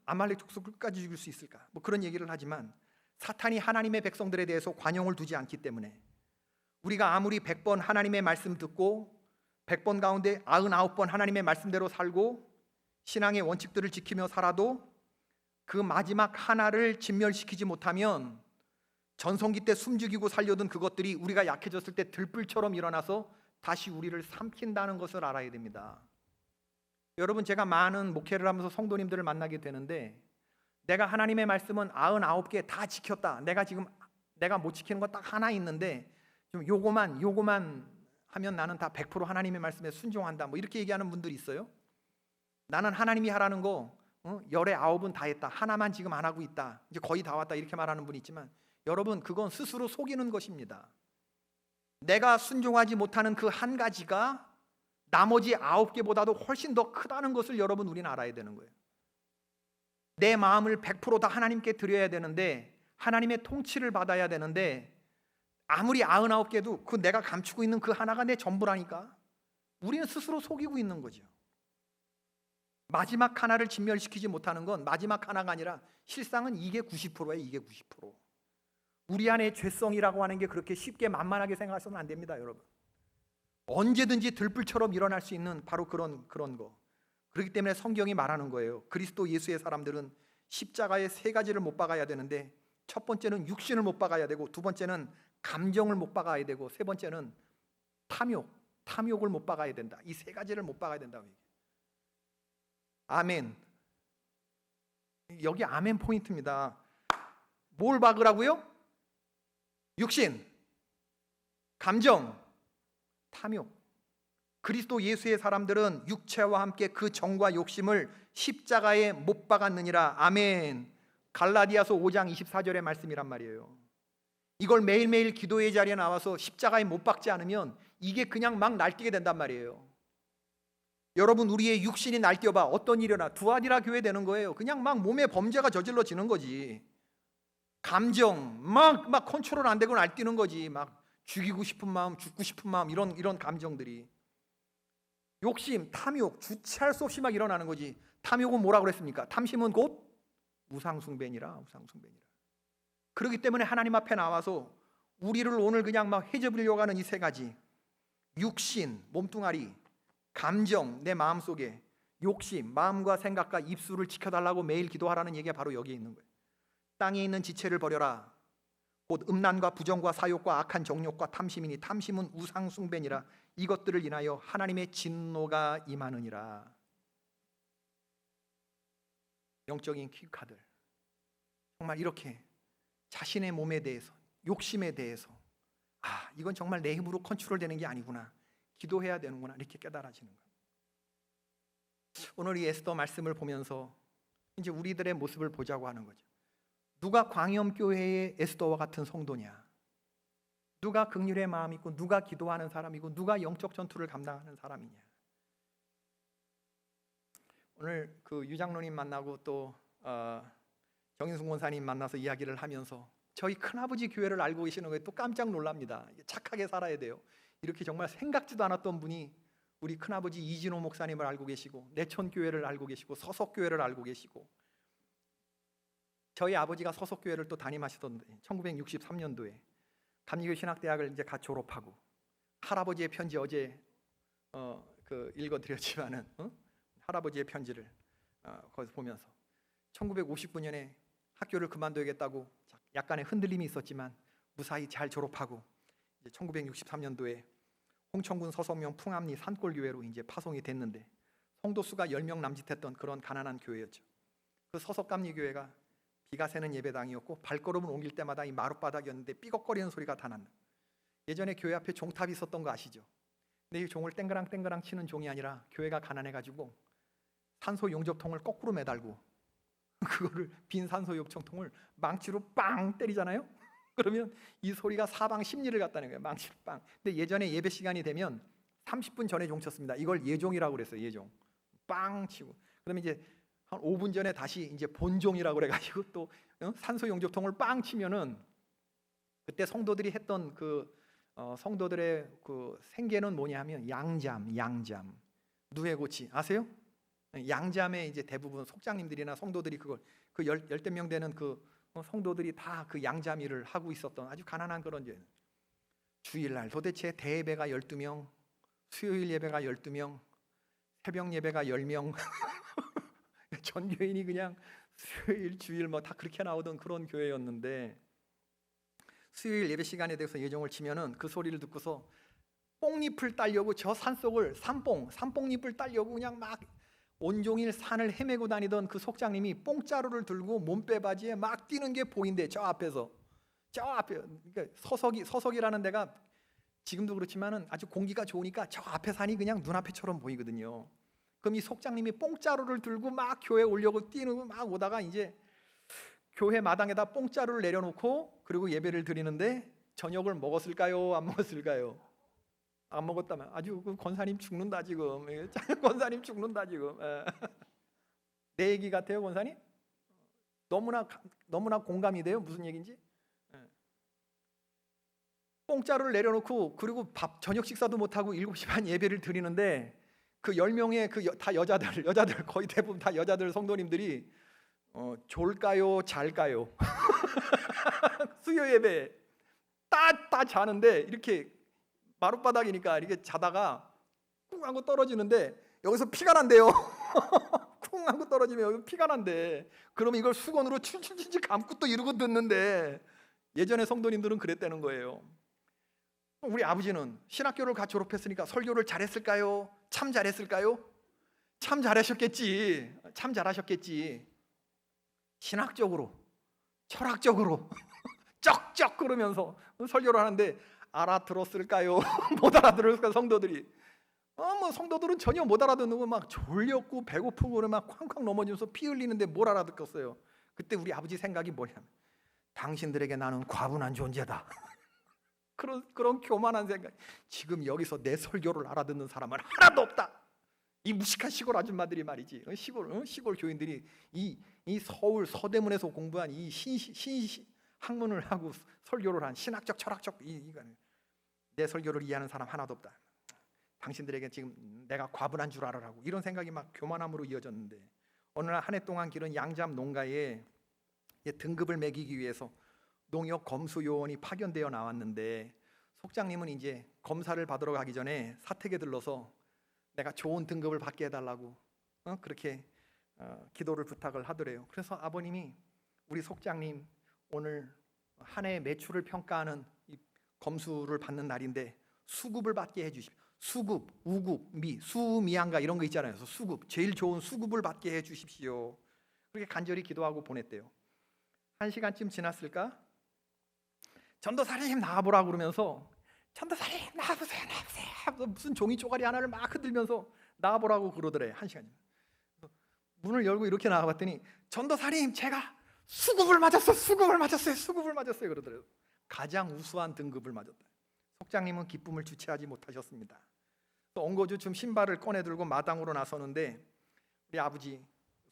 아말렉 족속을 끝까지 죽일 수 있을까? 뭐 그런 얘기를 하지만 사탄이 하나님의 백성들에 대해서 관용을 두지 않기 때문에 우리가 아무리 100번 하나님의 말씀 듣고 100번 가운데 99번 하나님의 말씀대로 살고 신앙의 원칙들을 지키며 살아도 그 마지막 하나를 진멸시키지 못하면 전성기 때 숨죽이고 살려둔 그것들이 우리가 약해졌을 때 들불처럼 일어나서 다시 우리를 삼킨다는 것을 알아야 됩니다. 여러분, 제가 많은 목회를 하면서 성도님들을 만나게 되는데 내가 하나님의 말씀은 99개 다 지켰다, 내가 못 지키는 거 딱 하나 있는데 좀 요거만 하면 나는 다 100% 하나님의 말씀에 순종한다, 뭐 이렇게 얘기하는 분들이 있어요. 나는 하나님이 하라는 거 열의 9은 다 했다, 하나만 지금 안 하고 있다, 이제 거의 다 왔다, 이렇게 말하는 분이 있지만 여러분, 그건 스스로 속이는 것입니다. 내가 순종하지 못하는 그 한 가지가 나머지 9개보다도 훨씬 더 크다는 것을 여러분, 우리는 알아야 되는 거예요. 내 마음을 100% 다 하나님께 드려야 되는데, 하나님의 통치를 받아야 되는데, 아무리 99개도 그 내가 감추고 있는 그 하나가 내 전부라니까 우리는 스스로 속이고 있는 거죠. 마지막 하나를 진멸시키지 못하는 건 마지막 하나가 아니라 실상은 이게 90%예요. 이게 90%. 우리 안에 죄성이라고 하는 게 그렇게 쉽게 만만하게 생각해서는 안 됩니다, 여러분. 언제든지 들불처럼 일어날 수 있는 바로 그런 거. 그렇기 때문에 성경이 말하는 거예요. 그리스도 예수의 사람들은 십자가의 3가지를 못 박아야 되는데, 첫 번째는 육신을 못 박아야 되고, 두 번째는 감정을 못 박아야 되고, 세 번째는 탐욕을 못 박아야 된다. 이 3가지를 못 박아야 된다고 얘기해요. 아멘. 여기 아멘 포인트입니다. 뭘 박으라고요? 육신, 감정, 탐욕. 그리스도 예수의 사람들은 육체와 함께 그 정과 욕심을 십자가에 못 박았느니라. 아멘. 갈라디아서 5장 24절의 말씀이란 말이에요. 이걸 매일매일 기도의 자리에 나와서 십자가에 못 박지 않으면 이게 그냥 막 날뛰게 된단 말이에요. 여러분, 우리의 육신이 날뛰어봐 어떤 일이나 두아디라 교회 되는 거예요. 그냥 막 몸에 범죄가 저질러지는 거지. 감정 막 컨트롤 안 되고 날뛰는 거지. 막 죽이고 싶은 마음, 죽고 싶은 마음, 이런 감정들이, 욕심, 탐욕, 주체할 수 없이 막 일어나는 거지. 탐욕은 뭐라고 그랬습니까? 탐심은 곧 우상숭배니라. 그렇기 때문에 하나님 앞에 나와서 우리를 오늘 그냥 막 해집으려고 하는 이 3가지, 육신, 몸뚱아리, 감정, 내 마음속에 욕심, 마음과 생각과 입술을 지켜달라고 매일 기도하라는 얘기가 바로 여기에 있는 거예요. 땅에 있는 지체를 버려라. 곧 음란과 부정과 사욕과 악한 정욕과 탐심이니 탐심은 우상숭배니라. 이것들을 인하여 하나님의 진노가 임하느니라. 영적인 키카들, 정말 이렇게 자신의 몸에 대해서, 욕심에 대해서, 이건 정말 내 힘으로 컨트롤되는 게 아니구나, 기도해야 되는구나, 이렇게 깨달아지는 거예요. 오늘 이 에스더 말씀을 보면서 이제 우리들의 모습을 보자고 하는 거죠. 누가 광염교회의 에스더와 같은 성도냐? 누가 긍휼의 마음이 있고, 누가 기도하는 사람이고, 누가 영적 전투를 감당하는 사람이냐? 오늘 그 유장로님 만나고 또 정인숙 원사님 만나서 이야기를 하면서 저희 큰아버지 교회를 알고 계시는 거에 또 깜짝 놀랍니다. 착하게 살아야 돼요. 이렇게 정말 생각지도 않았던 분이 우리 큰아버지 이진호 목사님을 알고 계시고, 내천교회를 알고 계시고, 서석교회를 알고 계시고, 저희 아버지가 서석교회를 또 담임하시던데 1963년도에 감리교 신학대학을 이제 갓 졸업하고, 할아버지의 편지 어제 읽어드렸지만은 할아버지의 편지를 거기서 보면서 1959년에 학교를 그만둬야겠다고 약간의 흔들림이 있었지만 무사히 잘 졸업하고 이제 1963년도에 홍천군 서성면 풍암리 산골교회로 이제 파송이 됐는데 성도 수가 10명 남짓했던 그런 가난한 교회였죠. 그 서석감리 교회가 비가 새는 예배당이었고 발걸음을 옮길 때마다 이 마룻바닥이었는데 삐걱거리는 소리가 다 난다. 예전에 교회 앞에 종탑이 있었던 거 아시죠? 근데 이 종을 땡그랑 치는 종이 아니라 교회가 가난해가지고 산소 용접통을 거꾸로 매달고 그거를 빈 산소 용접통을 망치로 빵 때리잖아요. 그러면 이 소리가 사방 심리를 갖다는 거예요. 망치로 빵. 근데 예전에 예배 시간이 되면 30분 전에 종 쳤습니다. 이걸 예종이라고 그랬어요. 예종. 빵 치고. 그러면 이제 한 5분 전에 다시 이제 본종이라고 그래가지고 또 산소 용접통을 빵 치면은 그때 성도들이 했던 성도들의 그 생계는 뭐냐면 양잠, 누에고치 아세요? 양잠에 이제 대부분 속장님들이나 성도들이 그걸 그 열댓 명 되는 그 성도들이 다 그 양잠 일을 하고 있었던 아주 가난한 그런 죄. 주일날 도대체 대예배가 12명, 수요일 예배가 12명, 새벽 예배가 10명. 전 교인이 그냥 수요일 주일 뭐 다 그렇게 나오던 그런 교회였는데 수요일 예배 시간에 대해서 예종을 치면은 그 소리를 듣고서 뽕잎을 따려고 저 산속을 산뽕잎을 따려고 그냥 막 온종일 산을 헤매고 다니던 그 속장님이 뽕자루를 들고 몸빼바지에 막 뛰는 게 보인대. 저 앞에서 저 앞에 그러니까 서석이라는 데가 지금도 그렇지만은 아주 공기가 좋으니까 저 앞에 산이 그냥 눈앞에처럼 보이거든요. 그럼 이 속장님이 뽕자루를 들고 막 교회 오려고 뛰는 막 오다가 이제 교회 마당에다 뽕자루를 내려놓고 그리고 예배를 드리는데 저녁을 먹었을까요? 안 먹었을까요? 안 먹었다면 아주 그 권사님 죽는다 지금. 권사님 죽는다 지금. 내 얘기 같아요, 권사님? 너무나 공감이 돼요. 무슨 얘기인지? 공짜를 내려놓고 그리고 저녁 식사도 못 하고 7시 반 예배를 드리는데 그 10명의 다 여자들 거의 대부분 다 여자들 성도님들이 졸까요, 잘까요? 수요 예배 따 자는데 이렇게 마룻바닥이니까 이렇게 자다가 쿵 하고 떨어지는데 여기서 피가 난대요. 쿵 하고 떨어지면 여기 피가 난대. 그러면 이걸 수건으로 칠칠 감고 또 이러고 듣는데 예전에 성도님들은 그랬다는 거예요. 우리 아버지는 신학교를 갓 졸업했으니까 설교를 잘했을까요? 참 잘했을까요? 참 잘하셨겠지. 참 잘하셨겠지. 신학적으로, 철학적으로 쩍쩍 그러면서 설교를 하는데 알아들었을까요? 못 알아들었을까 성도들이? 뭐 성도들은 전혀 못 알아듣는 거 막 졸렸고 배고프고 막 쾅쾅 넘어지면서 피 흘리는데 뭘 알아듣겠어요? 그때 우리 아버지 생각이 뭐냐면 당신들에게 나는 과분한 존재다. 그런 교만한 생각. 지금 여기서 내 설교를 알아듣는 사람은 하나도 없다. 이 무식한 시골 아줌마들이 말이지. 시골 교인들이 이 서울 서대문에서 공부한 이 학문을 하고 설교를 한 신학적 철학적 내 설교를 이해하는 사람 하나도 없다. 당신들에게 지금 내가 과분한 줄 알아라고 이런 생각이 막 교만함으로 이어졌는데 어느 날 한 해 동안 기른 양잠 농가에 등급을 매기기 위해서 농협 검수 요원이 파견되어 나왔는데 속장님은 이제 검사를 받으러 가기 전에 사택에 들러서 내가 좋은 등급을 받게 해달라고 그렇게 기도를 부탁을 하더래요. 그래서 아버님이 우리 속장님 오늘 한 해 매출을 평가하는 이 검수를 받는 날인데 수급을 받게 해주십시오. 수급, 우급, 수미양가 이런 거 있잖아요. 그래서 수급, 제일 좋은 수급을 받게 해주십시오. 그렇게 간절히 기도하고 보냈대요. 1시간쯤 지났을까? 전도사님 나와보라고 그러면서 전도사님 나와보세요. 무슨 종이 쪼가리 하나를 막 흔들면서 나와보라고 그러더래. 1시간. 문을 열고 이렇게 나와봤더니 전도사님 제가 수급을 맞았어요 그러더래요. 가장 우수한 등급을 맞았다. 속장님은 기쁨을 주체하지 못하셨습니다. 또 엉거주춤 신발을 꺼내 들고 마당으로 나서는데 우리 아버지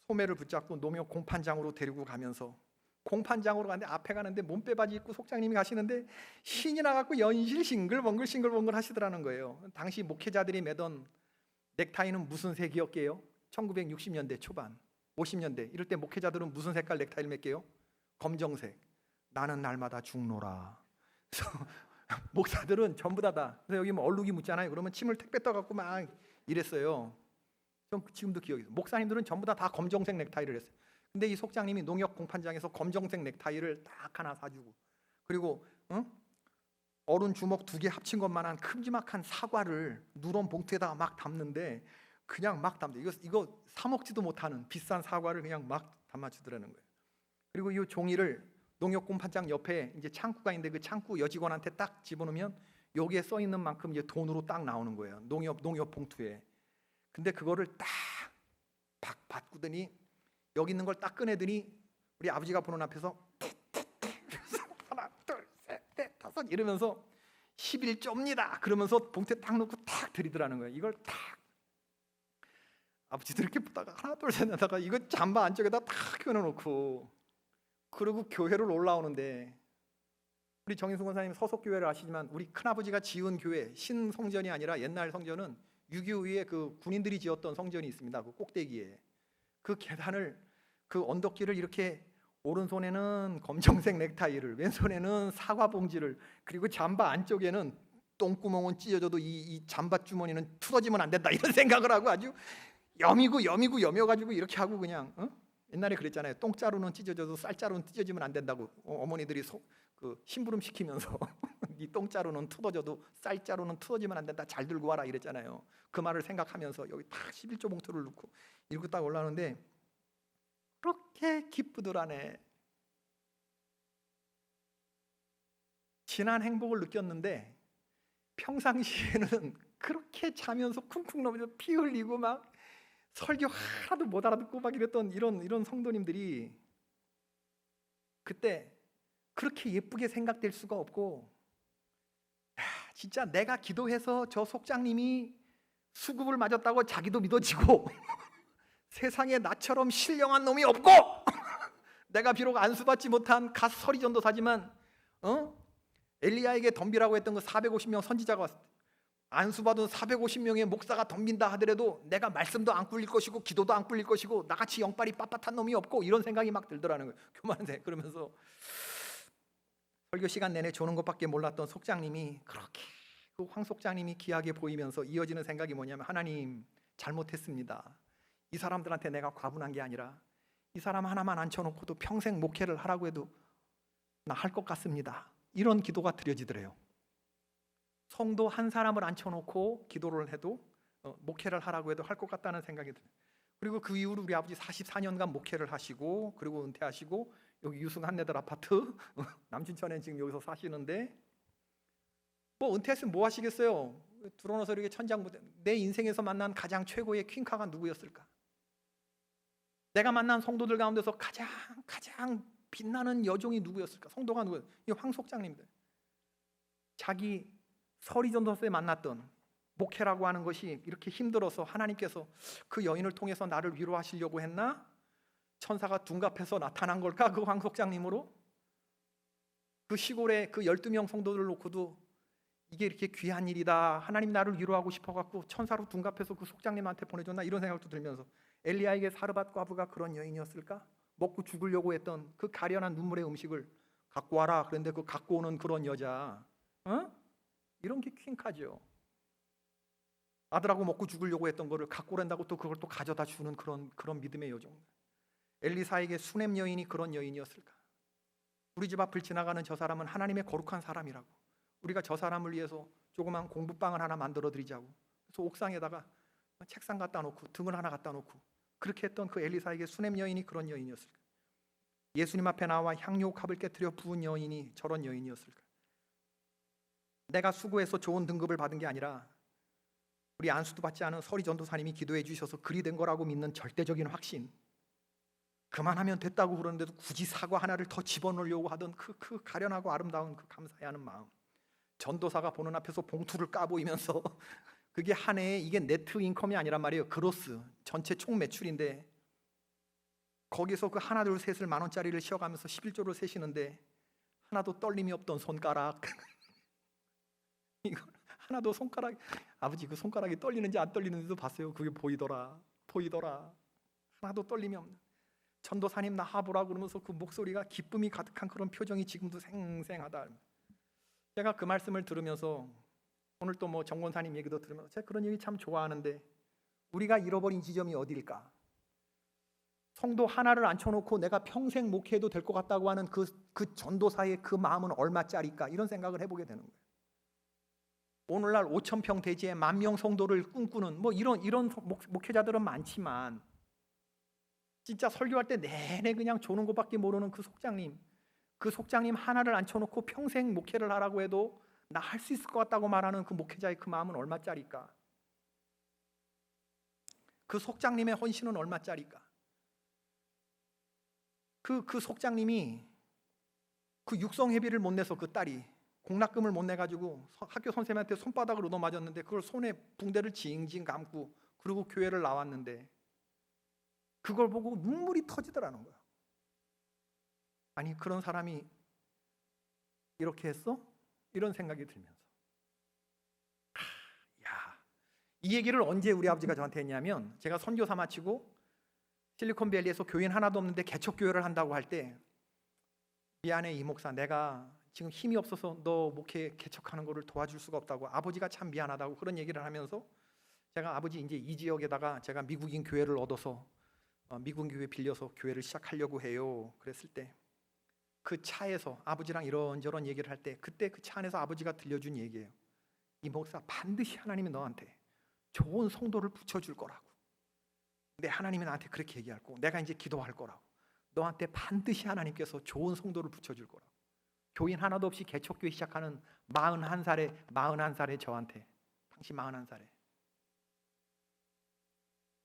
소매를 붙잡고 농협 공판장으로 데리고 가면서 공판장으로 가는데 앞에 가는데 몸빼바지 입고 속장님이 가시는데 신이 나갖고 연실 싱글벙글 하시더라는 거예요. 당시 목회자들이 매던 넥타이는 무슨 색이었게요? 1960년대 초반 50년대 이럴 때 목회자들은 무슨 색깔 넥타이를 맸게요? 검정색. 나는 날마다 죽노라. 그래서 목사들은 전부 다다. 그래서 여기 뭐 얼룩이 묻잖아요. 그러면 침을 택 뱉어갖고 막 이랬어요. 좀 지금도 기억이 나요. 목사님들은 전부 다 검정색 넥타이를 했어요. 근데 이 속장님이 농협 공판장에서 검정색 넥타이를 딱 하나 사주고 그리고 어른 주먹 2개 합친 것만한 큼지막한 사과를 누런 봉투에다가 막 담는데 그냥 막 담대. 이거 사 먹지도 못하는 비싼 사과를 그냥 막 담아주더라는 거예요. 그리고 이 종이를 농협공판장 옆에 이제 창구가 있는데 그 창구 여직원한테 딱 집어넣으면 여기에 써 있는 만큼 이제 돈으로 딱 나오는 거예요. 농협 봉투에. 근데 그거를 딱 바꾸더니 여기 있는 걸 딱 꺼내더니 우리 아버지가 보는 앞에서 하나 둘 셋 넷 다섯 이러면서 11조입니다 그러면서 봉투에 딱 넣고 탁 들이더라는 거예요. 이걸 탁 아버지도 이렇게 보다가 하나 둘 셋 하다가 이거 잠바 안쪽에다 탁 껴놓고 그리고 교회를 올라오는데 우리 정인승 권사님 서석교회를 아시지만 우리 큰아버지가 지은 교회 신성전이 아니라 옛날 성전은 6.25 위에 그 군인들이 지었던 성전이 있습니다. 그 꼭대기에 그 계단을 그 언덕길을 이렇게 오른손에는 검정색 넥타이를 왼손에는 사과 봉지를 그리고 잠바 안쪽에는 똥구멍은 찢어져도 이 잠바 주머니는 틀어지면 안 된다 이런 생각을 하고 아주 여미가지고 이렇게 하고 그냥 옛날에 그랬잖아요. 똥자루는 찢어져도 쌀자루는 찢어지면 안 된다고 어머니들이 그 심부름 시키면서 이 똥자루는 틀어져도 쌀자루는 틀어지면 안 된다. 잘 들고 와라 이랬잖아요. 그 말을 생각하면서 여기 딱 11조 봉투를 넣고 이러고 딱 올라오는데 그렇게 기쁘더라네. 지난 행복을 느꼈는데 평상시에는 그렇게 자면서 쿵쿵 넘어져 피 흘리고 막 설교 하나도 못 알아듣고 막 이랬던 이런 성도님들이 그때 그렇게 예쁘게 생각될 수가 없고 진짜 내가 기도해서 저 속장님이 수급을 맞았다고 자기도 믿어지고 세상에 나처럼 신령한 놈이 없고 내가 비록 안수받지 못한 갓 서리 전도사지만 엘리야에게 덤비라고 했던 그 450명 선지자가 왔을 때 안수받은 450명의 목사가 덤빈다 하더라도 내가 말씀도 안 꿀릴 것이고 기도도 안 꿀릴 것이고 나같이 영빨이 빳빳한 놈이 없고 이런 생각이 막 들더라는 거예요. 교만한데 그러면서 설교 시간 내내 조는 것밖에 몰랐던 속장님이 그렇게 그 황 속장님이 귀하게 보이면서 이어지는 생각이 뭐냐면 하나님 잘못했습니다. 이 사람들한테 내가 과분한 게 아니라 이 사람 하나만 앉혀놓고도 평생 목회를 하라고 해도 나 할 것 같습니다. 이런 기도가 드려지더래요. 성도 한 사람을 앉혀놓고 기도를 해도 목회를 하라고 해도 할 것 같다는 생각이 들어요. 그리고 그 이후로 우리 아버지 44년간 목회를 하시고 그리고 은퇴하시고 여기 유승 한내들 아파트 남춘천에 지금 여기서 사시는데 뭐 은퇴했으면 뭐 하시겠어요? 들어놓아서 이렇게 천장부대 내 인생에서 만난 가장 최고의 퀸카가 누구였을까? 내가 만난 성도들 가운데서 가장 빛나는 여종이 누구였을까? 성도가 누구였을까? 이 황 속장님들 자기 서리전도서에 만났던 목회라고 하는 것이 이렇게 힘들어서 하나님께서 그 여인을 통해서 나를 위로하시려고 했나? 천사가 둔갑해서 나타난 걸까? 그 황 속장님으로? 그 시골에 그 12명 성도들을 놓고도 이게 이렇게 귀한 일이다 하나님 나를 위로하고 싶어갖고 천사로 둔갑해서 그 속장님한테 보내줬나? 이런 생각도 들면서 엘리야에게 사르밧 과부가 그런 여인이었을까? 먹고 죽으려고 했던 그 가련한 눈물의 음식을 갖고 와라 그런데 그 갖고 오는 그런 여자 이런 게 퀸카죠. 아들하고 먹고 죽으려고 했던 거를 갖고 오란다고 또 그걸 또 가져다 주는 그런 믿음의 여종. 엘리사에게 수넴 여인이 그런 여인이었을까? 우리 집 앞을 지나가는 저 사람은 하나님의 거룩한 사람이라고 우리가 저 사람을 위해서 조그만 공부방을 하나 만들어 드리자고 그래서 옥상에다가 책상 갖다 놓고 등을 하나 갖다 놓고 그렇게 했던 그 엘리사에게 수넴 여인이 그런 여인이었을까? 예수님 앞에 나와 향료값을 깨뜨려 부은 여인이 저런 여인이었을까? 내가 수고해서 좋은 등급을 받은 게 아니라 우리 안수도 받지 않은 서리 전도사님이 기도해 주셔서 그리 된 거라고 믿는 절대적인 확신. 그만하면 됐다고 그러는데도 굳이 사과 하나를 더 집어넣으려고 하던 그 가련하고 아름다운 그 감사해하는 마음. 전도사가 보는 앞에서 봉투를 까보이면서 그게 한 해에 이게 네트 인컴이 아니란 말이에요. 그로스 전체 총 매출인데 거기서 그 하나 둘 셋을 만 원짜리를 쉬어가면서 11조를 세시는데 하나도 떨림이 없던 손가락 이거 하나도 손가락 아버지 그 손가락이 떨리는지 안 떨리는지도 봤어요. 그게 보이더라 하나도 떨림이 없는 전도사님 나 하보라 그러면서 그 목소리가 기쁨이 가득한 그런 표정이 지금도 생생하다. 제가 그 말씀을 들으면서 오늘 또 뭐 정권사님 얘기도 들으면서 제가 그런 얘기 참 좋아하는데 우리가 잃어버린 지점이 어디일까? 성도 하나를 앉혀놓고 내가 평생 목회해도 될 것 같다고 하는 그 전도사의 그 마음은 얼마짜리일까? 이런 생각을 해보게 되는 거예요. 오늘날 5,000평 대지에 10,000명 성도를 꿈꾸는 뭐 이런 목회자들은 많지만, 진짜 설교할 때 내내 그냥 조는 것밖에 모르는 그 속장님 하나를 앉혀놓고 평생 목회를 하라고 해도 나 할 수 있을 것 같다고 말하는 그 목회자의 그 마음은 얼마짜리까? 그 속장님의 헌신은 얼마짜리까? 그 속장님이 그 육성회비를 못 내서 그 딸이 공납금을 못 내가지고 학교 선생님한테 손바닥을 얻어맞았는데 그걸 손에 붕대를 징징 감고 그리고 교회를 나왔는데 그걸 보고 눈물이 터지더라는 거야. 아니 그런 사람이 이렇게 했어? 이런 생각이 들면서 이 얘기를 언제 우리 아버지가 저한테 했냐면, 제가 선교사 마치고 실리콘밸리에서 교인 하나도 없는데 개척교회를 한다고 할 때, 미안해 이 목사, 내가 지금 힘이 없어서 너 목회 개척하는 거를 도와줄 수가 없다고, 아버지가 참 미안하다고 그런 얘기를 하면서, 제가 아버지 이제 이 지역에다가 제가 미국인 교회를 얻어서 미국인 교회 빌려서 교회를 시작하려고 해요. 그랬을 때 그 차에서 아버지랑 이런저런 얘기를 할 때, 그때 그 차 안에서 아버지가 들려준 얘기예요. 이 목사, 반드시 하나님이 너한테 좋은 성도를 붙여줄 거라고. 근데 하나님이 나한테 그렇게 얘기할 거고, 내가 이제 기도할 거라고. 너한테 반드시 하나님께서 좋은 성도를 붙여줄 거라고. 교인 하나도 없이 개척교회 시작하는 41살의 저한테, 당시 41살에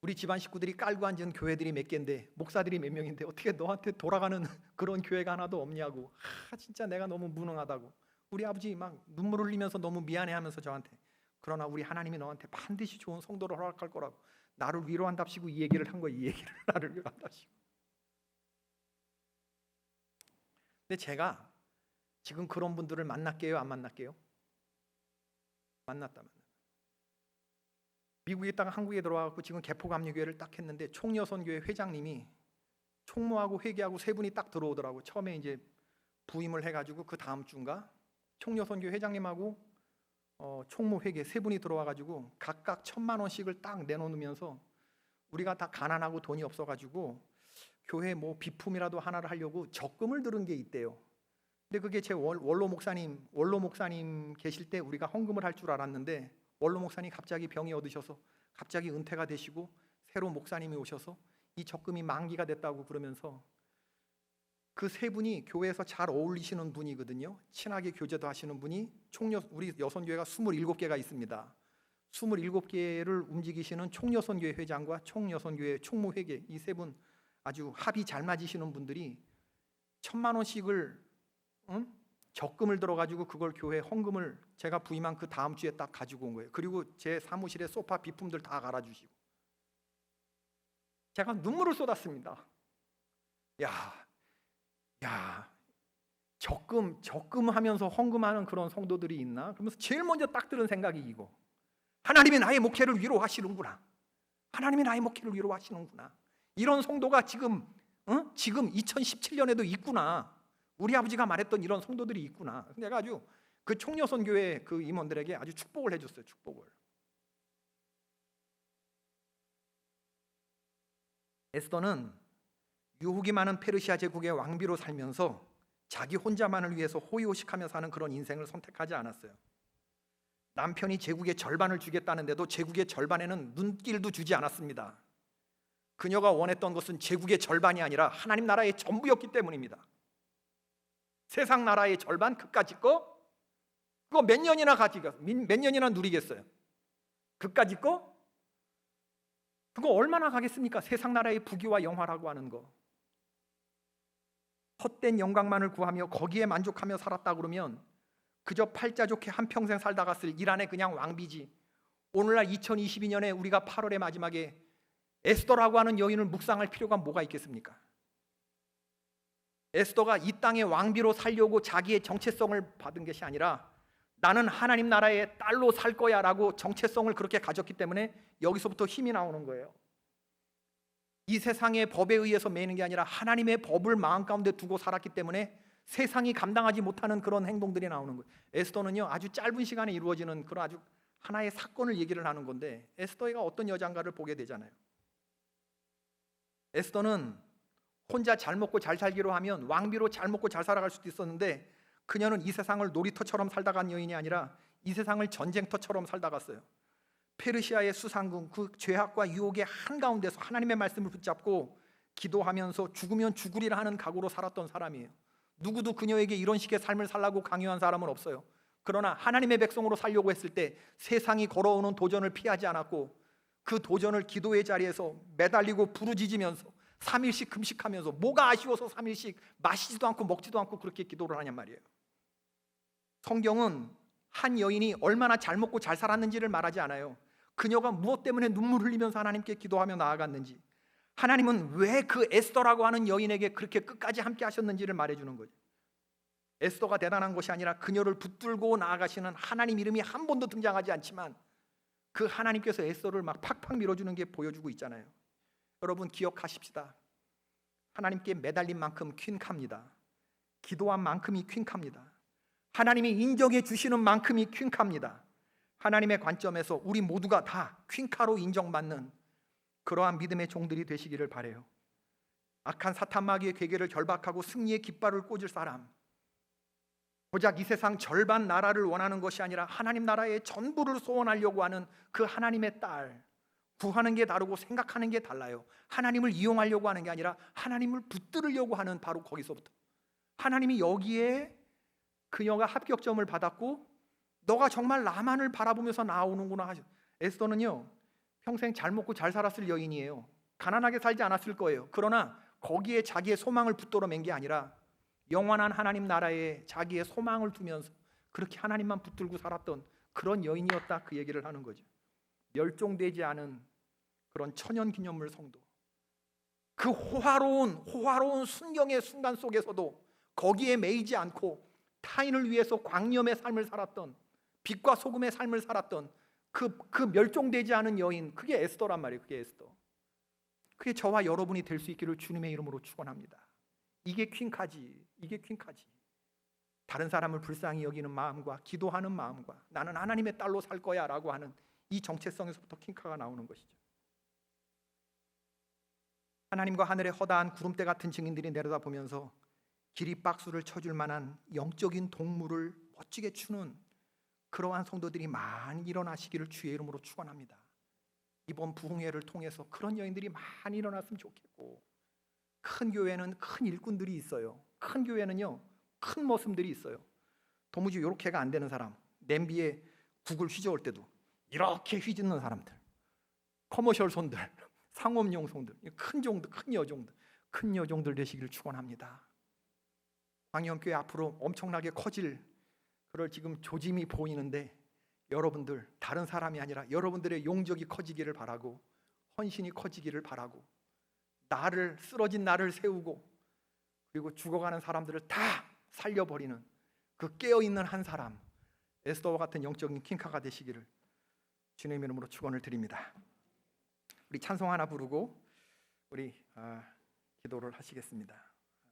우리 집안 식구들이 깔고 앉은 교회들이 몇 개인데, 목사들이 몇 명인데 어떻게 너한테 돌아가는 그런 교회가 하나도 없냐고. 진짜 내가 너무 무능하다고. 우리 아버지 막 눈물 흘리면서 너무 미안해하면서 저한테, 그러나 우리 하나님이 너한테 반드시 좋은 성도를 허락할 거라고. 나를 위로한답시고 이 얘기를 한 거야. 이 얘기를 나를 위로한답시고. 근데 제가 지금 그런 분들을 만날게요, 안 만날게요? 만났다면 미국에 있다가 한국에 들어와서 지금 개포감리교회를 딱 했는데, 총여선교회 회장님이 총무하고 회계하고 세 분이 딱 들어오더라고. 처음에 이제 부임을 해가지고 그 다음 주인가 총여선교회 회장님하고 총무 회계 세 분이 들어와가지고 각각 1,000만 원씩을 딱 내놓으면서, 우리가 다 가난하고 돈이 없어가지고 교회 뭐 비품이라도 하나를 하려고 적금을 들은 게 있대요. 근데 그게 제 원로 목사님 계실 때 우리가 헌금을 할 줄 알았는데, 원로 목사님 갑자기 병이 얻으셔서 갑자기 은퇴가 되시고 새로 목사님이 오셔서 이 적금이 만기가 됐다고 그러면서, 그 세 분이 교회에서 잘 어울리시는 분이거든요. 친하게 교제도 하시는 분이 우리 여선교회가 27개가 있습니다. 27개를 움직이시는 총여선교회 회장과 총여선교회 총무회계, 이 세 분 아주 합이 잘 맞으시는 분들이 1,000만 원씩을 적금을 들어가지고 그걸 교회 헌금을 제가 부임한 그 다음 주에 딱 가지고 온 거예요. 그리고 제 사무실에 소파 비품들 다 갈아주시고, 제가 눈물을 쏟았습니다. 적금 하면서 헌금하는 그런 성도들이 있나? 그러면서 제일 먼저 딱 들은 생각이 이거. 하나님이 나의 목회를 위로하시는구나. 하나님이 나의 목회를 위로하시는구나. 이런 성도가 지금 2017년에도 있구나. 우리 아버지가 말했던 이런 성도들이 있구나. 내가 아주 그 총여선교회 그 임원들에게 아주 축복을 해줬어요. 축복을. 에스더는 유혹이 많은 페르시아 제국의 왕비로 살면서 자기 혼자만을 위해서 호의호식하며 사는 그런 인생을 선택하지 않았어요. 남편이 제국의 절반을 주겠다는데도 제국의 절반에는 눈길도 주지 않았습니다. 그녀가 원했던 것은 제국의 절반이 아니라 하나님 나라의 전부였기 때문입니다. 세상 나라의 절반 그까짓 거, 그거 몇 년이나 누리겠어요? 그까짓 거? 그거 얼마나 가겠습니까? 세상 나라의 부귀와 영화라고 하는 거. 헛된 영광만을 구하며 거기에 만족하며 살았다 그러면 그저 팔자 좋게 한평생 살다 갔을 이란의 그냥 왕비지. 오늘날 2022년에 우리가 8월의 마지막에 에스더라고 하는 여인을 묵상할 필요가 뭐가 있겠습니까? 에스더가 이 땅의 왕비로 살려고 자기의 정체성을 받은 것이 아니라, 나는 하나님 나라의 딸로 살 거야 라고 정체성을 그렇게 가졌기 때문에 여기서부터 힘이 나오는 거예요. 이 세상의 법에 의해서 매는 게 아니라 하나님의 법을 마음 가운데 두고 살았기 때문에 세상이 감당하지 못하는 그런 행동들이 나오는 거예요. 에스더는요, 아주 짧은 시간에 이루어지는 그런 아주 하나의 사건을 얘기를 하는 건데, 에스더가 어떤 여자인가를 보게 되잖아요. 에스더는 혼자 잘 먹고 잘 살기로 하면 왕비로 잘 먹고 잘 살아갈 수도 있었는데, 그녀는 이 세상을 놀이터처럼 살다 간 여인이 아니라 이 세상을 전쟁터처럼 살다 갔어요. 페르시아의 수상궁, 그 죄악과 유혹의 한가운데서 하나님의 말씀을 붙잡고 기도하면서 죽으면 죽으리라 하는 각오로 살았던 사람이에요. 누구도 그녀에게 이런 식의 삶을 살라고 강요한 사람은 없어요. 그러나 하나님의 백성으로 살려고 했을 때 세상이 걸어오는 도전을 피하지 않았고 그 도전을 기도의 자리에서 매달리고 부르짖으면서 3일씩 금식하면서 뭐가 아쉬워서 3일씩 마시지도 않고 먹지도 않고 그렇게 기도를 하냔 말이에요. 성경은 한 여인이 얼마나 잘 먹고 잘 살았는지를 말하지 않아요. 그녀가 무엇 때문에 눈물 흘리면서 하나님께 기도하며 나아갔는지, 하나님은 왜 그 에스더라고 하는 여인에게 그렇게 끝까지 함께 하셨는지를 말해주는 거죠. 에스더가 대단한 것이 아니라 그녀를 붙들고 나아가시는 하나님 이름이 한 번도 등장하지 않지만 그 하나님께서 에스더를 막 팍팍 밀어주는 게 보여주고 있잖아요. 여러분 기억하십시다. 하나님께 매달린 만큼 퀸카입니다. 기도한 만큼이 퀸카입니다. 하나님이 인정해 주시는 만큼이 퀸카입니다. 하나님의 관점에서 우리 모두가 다 퀸카로 인정받는 그러한 믿음의 종들이 되시기를 바라요. 악한 사탄 마귀의 괴계를 결박하고 승리의 깃발을 꽂을 사람, 고작 이 세상 절반 나라를 원하는 것이 아니라 하나님 나라의 전부를 소원하려고 하는 그 하나님의 딸, 구하는 게 다르고 생각하는 게 달라요. 하나님을 이용하려고 하는 게 아니라 하나님을 붙들으려고 하는 바로 거기서부터 하나님이 여기에 그녀가 합격점을 받았고 너가 정말 나만을 바라보면서 나오는구나 하죠. 에스더는요 평생 잘 먹고 잘 살았을 여인이에요. 가난하게 살지 않았을 거예요. 그러나 거기에 자기의 소망을 붙들어 맨 게 아니라 영원한 하나님 나라에 자기의 소망을 두면서 그렇게 하나님만 붙들고 살았던 그런 여인이었다, 그 얘기를 하는 거죠. 멸종되지 않은 그런 천연기념물 성도, 그 호화로운 순경의 순간 속에서도 거기에 매이지 않고 타인을 위해서 광염의 삶을 살았던, 빛과 소금의 삶을 살았던 그 멸종되지 않은 여인, 그게 에스더란 말이에요. 그게 에스더. 그게 저와 여러분이 될 수 있기를 주님의 이름으로 축원합니다. 이게 퀸카지. 이게 퀸카지. 다른 사람을 불쌍히 여기는 마음과 기도하는 마음과 나는 하나님의 딸로 살 거야 라고 하는 이 정체성에서부터 퀸카가 나오는 것이죠. 하나님과 하늘의 허다한 구름대 같은 증인들이 내려다보면서 기립박수를 쳐줄 만한 영적인 동물을 멋지게 추는 그러한 성도들이 많이 일어나시기를 주의 이름으로 축원합니다. 이번 부흥회를 통해서 그런 여인들이 많이 일어났으면 좋겠고, 큰 교회는 큰 일꾼들이 있어요. 큰 교회는요 큰 모습들이 있어요. 도무지 이렇게가 안 되는 사람, 냄비에 국을 휘저을 때도 이렇게 휘젓는 사람들, 커머셜 손들, 상업용 손들, 큰 종들, 큰 여종들 되시기를 축원합니다. 광염교회 앞으로 엄청나게 커질 그럴 지금 조짐이 보이는데 여러분들 다른 사람이 아니라 여러분들의 용적이 커지기를 바라고 헌신이 커지기를 바라고 쓰러진 나를 세우고 그리고 죽어가는 사람들을 다 살려버리는 그 깨어있는 한 사람, 에스더와 같은 영적인 킹카가 되시기를 주님의 이름으로 축원을 드립니다. 우리 찬송 하나 부르고 우리 기도를 하시겠습니다.